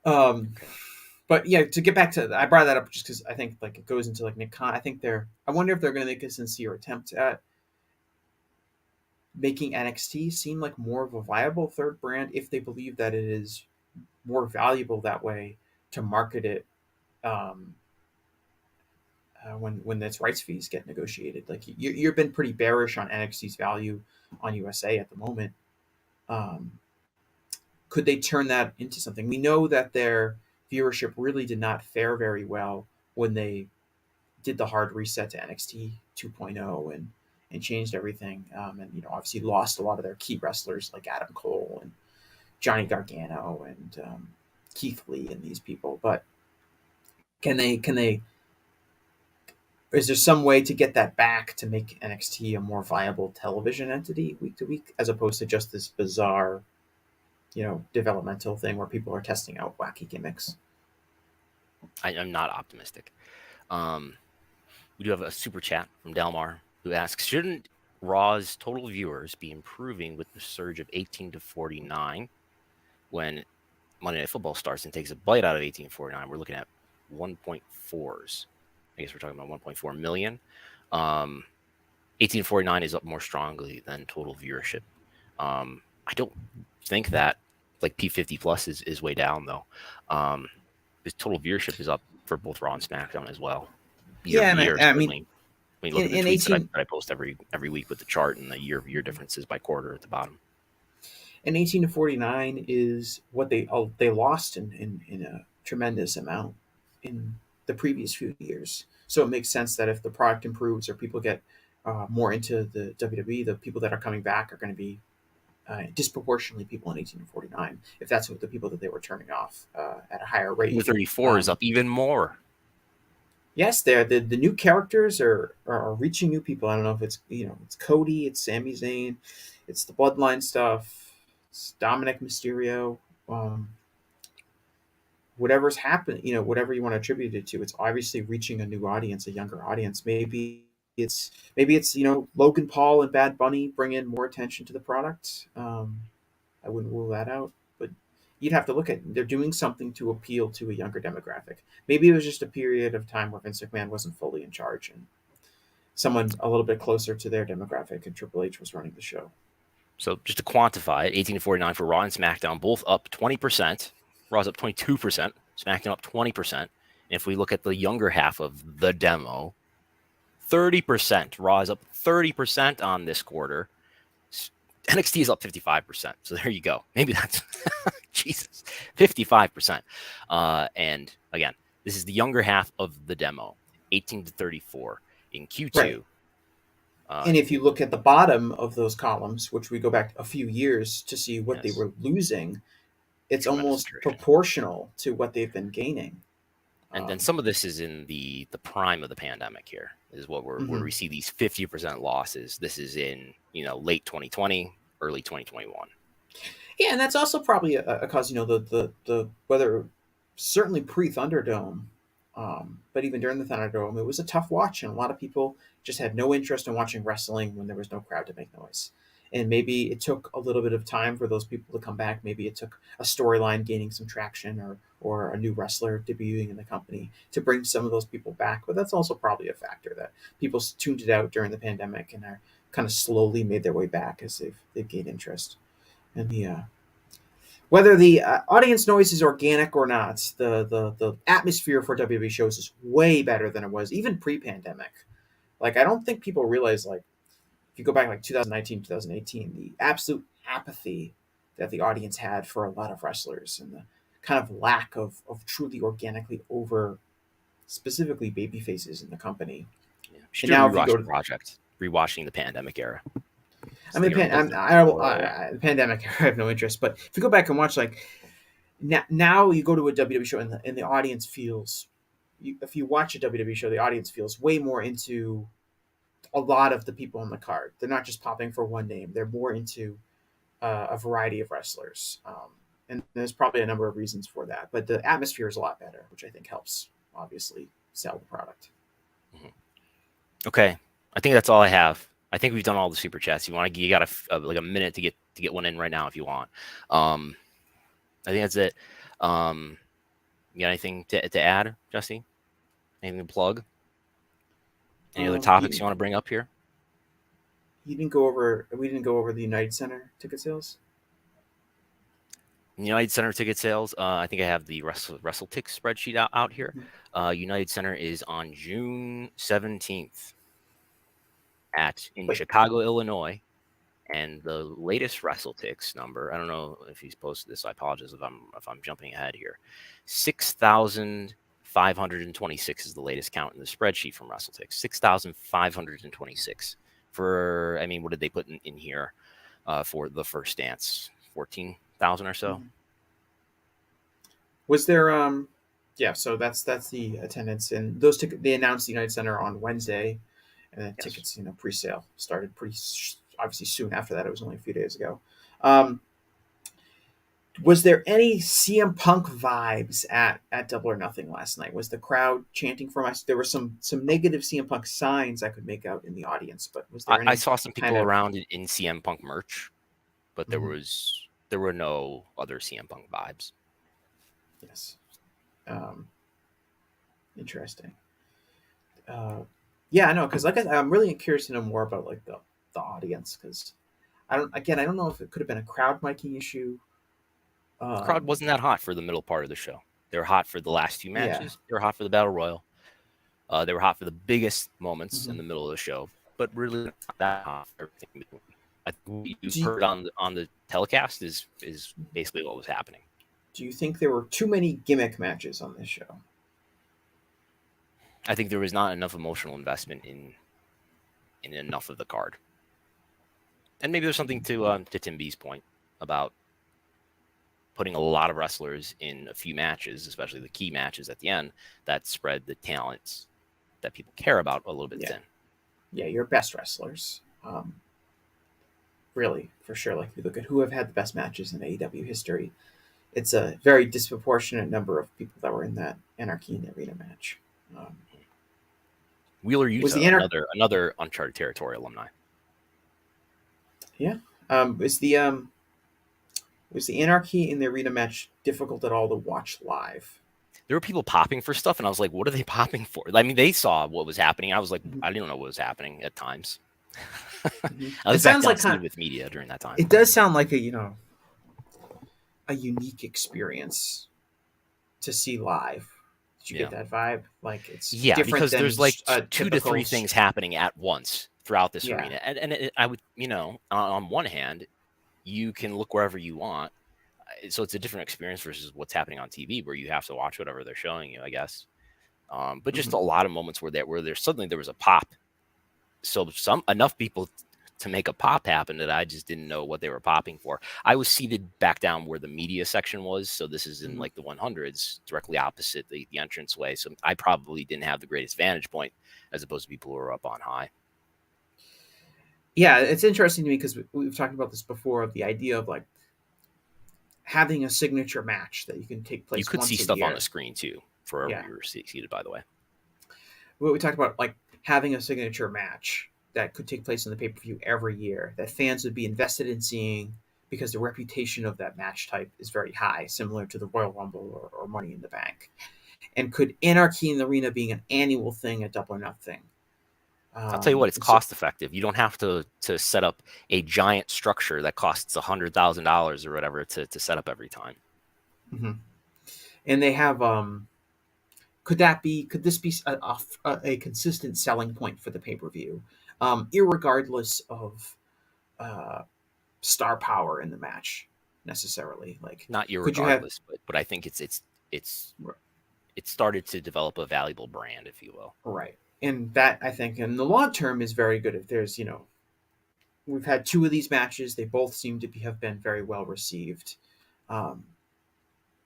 But yeah, to get back to, I brought that up just because I think it goes into Nick Khan. I wonder if they're going to make a sincere attempt at making NXT seem like more of a viable third brand if they believe that it is more valuable that way to market it when its rights fees get negotiated. You've been pretty bearish on NXT's value on USA at the moment. Could they turn that into something? We know that their viewership really did not fare very well when they did the hard reset to NXT 2.0 and changed everything. And obviously lost a lot of their key wrestlers like Adam Cole and Johnny Gargano and Keith Lee and these people. But can they? Is there some way to get that back to make NXT a more viable television entity week to week, as opposed to just this bizarre, developmental thing where people are testing out wacky gimmicks? I'm not optimistic. We do have a super chat from Delmar who asks, shouldn't Raw's total viewers be improving with the surge of 18 to 49 when Monday Night Football starts and takes a bite out of 18 to 49? We're looking at 1.4s. I guess we're talking about 1.4 million. 1849 is up more strongly than total viewership. I don't think that P50 plus is way down though. His total viewership is up for both Raw and SmackDown as well. I mean, when you look at the tweets that I post every week with the chart and the year-over-year differences by quarter at the bottom. And 18 to 49 is what they lost in a tremendous amount in the previous few years. So it makes sense that if the product improves or people get more into the WWE, the people that are coming back are going to be disproportionately people in 18 to 49, if that's what the people that they were turning off at a higher rate. 34 is up even more. Yes, the new characters are reaching new people. I don't know if it's it's Cody, it's Sami Zayn, it's the Bloodline stuff, it's Dominic Mysterio, um, whatever's happened, whatever you want to attribute it to, it's obviously reaching a new audience, a younger audience. Maybe it's Logan Paul and Bad Bunny bring in more attention to the product. I wouldn't rule that out, but you'd have to look at they're doing something to appeal to a younger demographic. Maybe it was just a period of time where Vince McMahon wasn't fully in charge and someone a little bit closer to their demographic and Triple H was running the show. So just to quantify it, 18 to 49 for Raw and SmackDown, both up 20%. Raw's up 22%, SmackDown up 20%. And if we look at the younger half of the demo, 30%. Raw is up 30% on this quarter. NXT is up 55%. So there you go. Maybe that's Jesus, 55%. And again, this is the younger half of the demo, 18 to 34 in Q2. Right. And if you look at the bottom of those columns, which we go back a few years to see what they were losing, it's almost proportional to what they've been gaining. And then some of this is in the prime of the pandemic here, is what where we see these 50% losses. This is in, late 2020, early 2021. Yeah, and that's also probably a cause, the whether certainly pre-Thunderdome, but even during the Thunderdome, it was a tough watch, and a lot of people just had no interest in watching wrestling when there was no crowd to make noise. And maybe it took a little bit of time for those people to come back. Maybe it took a storyline gaining some traction or a new wrestler debuting in the company to bring some of those people back. But that's also probably a factor that people tuned it out during the pandemic and are kind of slowly made their way back as they've gained interest. And whether the audience noise is organic or not, the atmosphere for WWE shows is way better than it was even pre-pandemic. Like, I don't think people realize, like, if you go back like 2019, 2018, the absolute apathy that the audience had for a lot of wrestlers and the kind of lack of truly organically over, specifically baby faces in the company. Yeah. And now if you go to Project, rewatching the pandemic era. I mean, the pandemic era, I have no interest. But if you go back and watch, like, now you go to a WWE show and the audience feels, if you watch a WWE show, the audience feels way more into a lot of the people on the card. They're not just popping for one name. They're more into a variety of wrestlers. And there's probably a number of reasons for that. But the atmosphere is a lot better, which I think helps, obviously, sell the product. Mm-hmm. Okay. I think that's all I have. I think we've done all the super chats. You got like a minute to get one in right now if you want. I think that's it. You got anything to add, Jesse? Anything to plug? Any other topics you want to bring up here? We didn't go over the United Center ticket sales. United Center ticket sales. I think I have the WrestleTix spreadsheet out here. United Center is on June 17th in Chicago, Illinois, and the latest WrestleTix number. I don't know if he's posted this. I apologize if I'm jumping ahead here. 6,526 is the latest count in the spreadsheet from WrestleTix. 6,526 for. I mean, what did they put in here for the first dance? 14,000 or so. Was there? Yeah. So that's the attendance, and those tickets. They announced the United Center on Wednesday. And the tickets, pre-sale started pretty obviously soon after that. It was only a few days ago. Was there any CM Punk vibes at Double or Nothing last night? Was the crowd chanting for us? There were some negative CM Punk signs I could make out in the audience, but was there any? I saw some people around in CM Punk merch, but there were no other CM Punk vibes. Yes. Interesting. Yeah, I know, because I'm really curious to know more about like the audience, because I don't know if it could have been a crowd miking issue. The crowd wasn't that hot for the middle part of the show. They were hot for the last two matches. Yeah. They were hot for the Battle Royal. They were hot for the biggest moments in the middle of the show, but really not that hot for everything. I think what you heard on the telecast is basically what was happening. Do you think there were too many gimmick matches on this show? I think there was not enough emotional investment in enough of the card. And maybe there's something to Tim B's point about putting a lot of wrestlers in a few matches, especially the key matches at the end, that spread the talents that people care about a little bit Yeah. thin. Yeah, your best wrestlers. Really, for sure. Like, if you look at who have had the best matches in AEW history, it's a very disproportionate number of people that were in that Anarchy in the Arena match. Wheeler Was the Yuta, another Uncharted Territory alumni. Yeah. Was the Anarchy in the Arena match difficult at all to watch live? There were people popping for stuff, and I was like, "What are they popping for?" I mean, they saw what was happening. I was like, I didn't know what was happening at times. I was back down with media during that time. It does sound like a unique experience to see live. Did you get that vibe? Like, it's different because than there's like a 2 to 3 things happening at once throughout this Yeah. arena, and I would, on one hand, you can look wherever you want, so it's a different experience versus what's happening on TV, where you have to watch whatever they're showing you, I guess. But just a lot of moments where there suddenly there was a pop, so enough people to make a pop happen that I just didn't know what they were popping for. I was seated back down where the media section was, so this is in like the 100s, directly opposite the entranceway. So I probably didn't have the greatest vantage point as opposed to people who were up on high. Yeah, it's interesting to me because we've talked about this before, of the idea of like having a signature match that you can take place. You could once see a stuff year. on the screen too, for where you were seated, by the way. Well, we talked about like having a signature match that could take place in the pay-per-view every year that fans would be invested in seeing, because the reputation of that match type is very high, similar to the Royal Rumble or Money in the Bank. And could Anarchy in the Arena being an annual thing at Double or Nothing? I'll tell you what, it's cost effective. You don't have to set up a giant structure that costs $100,000 or whatever to set up every time. Mm-hmm. And they have could this be a consistent selling point for the pay-per-view, irregardless of star power in the match necessarily? Like, not irregardless, but I think it's started to develop a valuable brand, if you will. Right. And that, I think, in the long term is very good. If there's, we've had 2 of these matches, they both seem to have been very well received.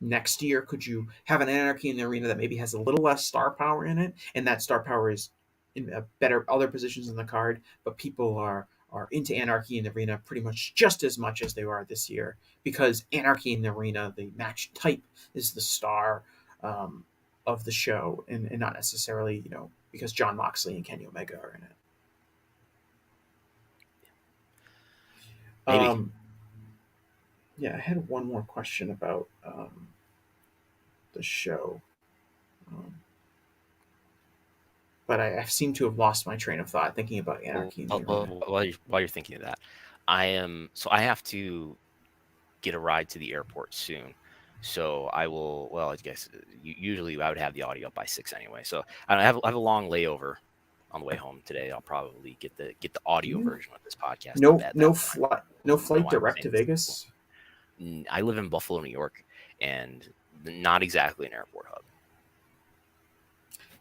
Next year, could you have an Anarchy in the Arena that maybe has a little less star power in it, and that star power is in better other positions in the card, but people are into Anarchy in the Arena pretty much as they are this year, because Anarchy in the Arena, the match type, is the star of the show, and not necessarily, because Jon Moxley and Kenny Omega are in it. Maybe. Yeah, I had one more question about the show, but I seem to have lost my train of thought thinking about Anarchy in the Arena. While you're thinking of that, I have to get a ride to the airport soon. So I will. Well, I guess usually I would have the audio up by 6 anyway. So I have a long layover on the way home today. I'll probably get the audio version of this podcast. No flight direct to Vegas. I live in Buffalo, New York, and not exactly an airport hub.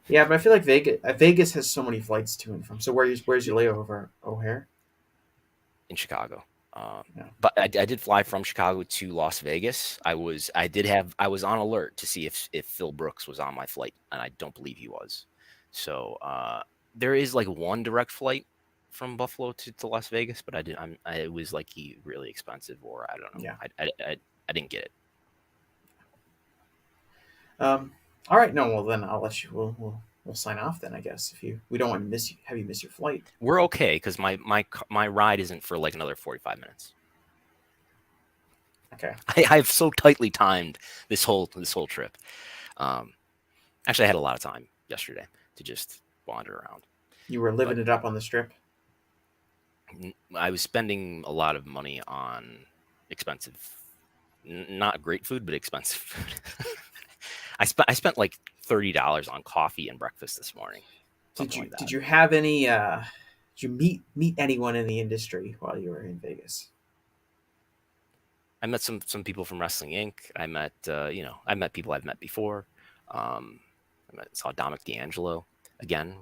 Yeah, but I feel like Vegas has so many flights to and from. So where's your layover? O'Hare? In Chicago. But I did fly from Chicago to Las Vegas. I was on alert to see if Phil Brooks was on my flight, and I don't believe he was. So there is like one direct flight from Buffalo to Las Vegas, but it was like really expensive, or I don't know. Yeah. I didn't get it. All right. No, well then I'll let you. We'll sign off then, I guess. We don't want to have you miss your flight. We're okay because my ride isn't for like another 45 minutes. Okay. I've so tightly timed this whole trip. Actually, I had a lot of time yesterday to just wander around. You were living it up on the Strip? I was spending a lot of money on expensive, not great food, but expensive food. I spent like $30 on coffee and breakfast this morning. Did you have any? Did you meet anyone in the industry while you were in Vegas? I met some people from Wrestling Inc. I met people I've met before. I saw Dominic D'Angelo again.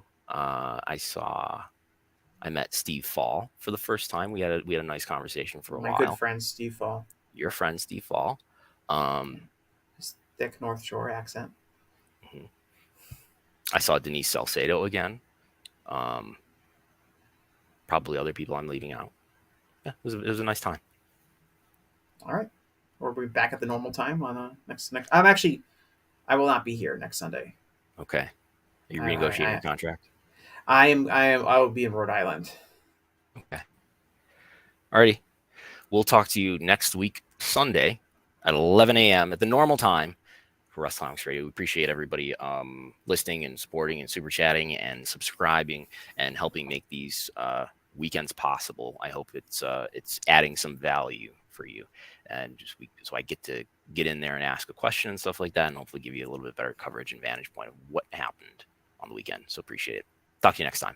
I met Steve Fall for the first time. We had a nice conversation for a while. My good friend Steve Fall. Your friend Steve Fall. His thick North Shore accent. Mm-hmm. I saw Denise Salcedo again. Probably other people I'm leaving out. Yeah, it was a nice time. All right. We'll be back at the normal time on next. I will not be here next Sunday. Okay. Are you renegotiating your contract? I will be in Rhode Island. Okay. Alrighty. We'll talk to you next week, Sunday at 11 a.m. at the normal time for Wrestlenomics Radio. We appreciate everybody listening and supporting and super chatting and subscribing and helping make these weekends possible. I hope it's adding some value for you, and so I get to get in there and ask a question and stuff like that, and hopefully give you a little bit better coverage and vantage point of what happened on the weekend. So appreciate it. Talk to you next time.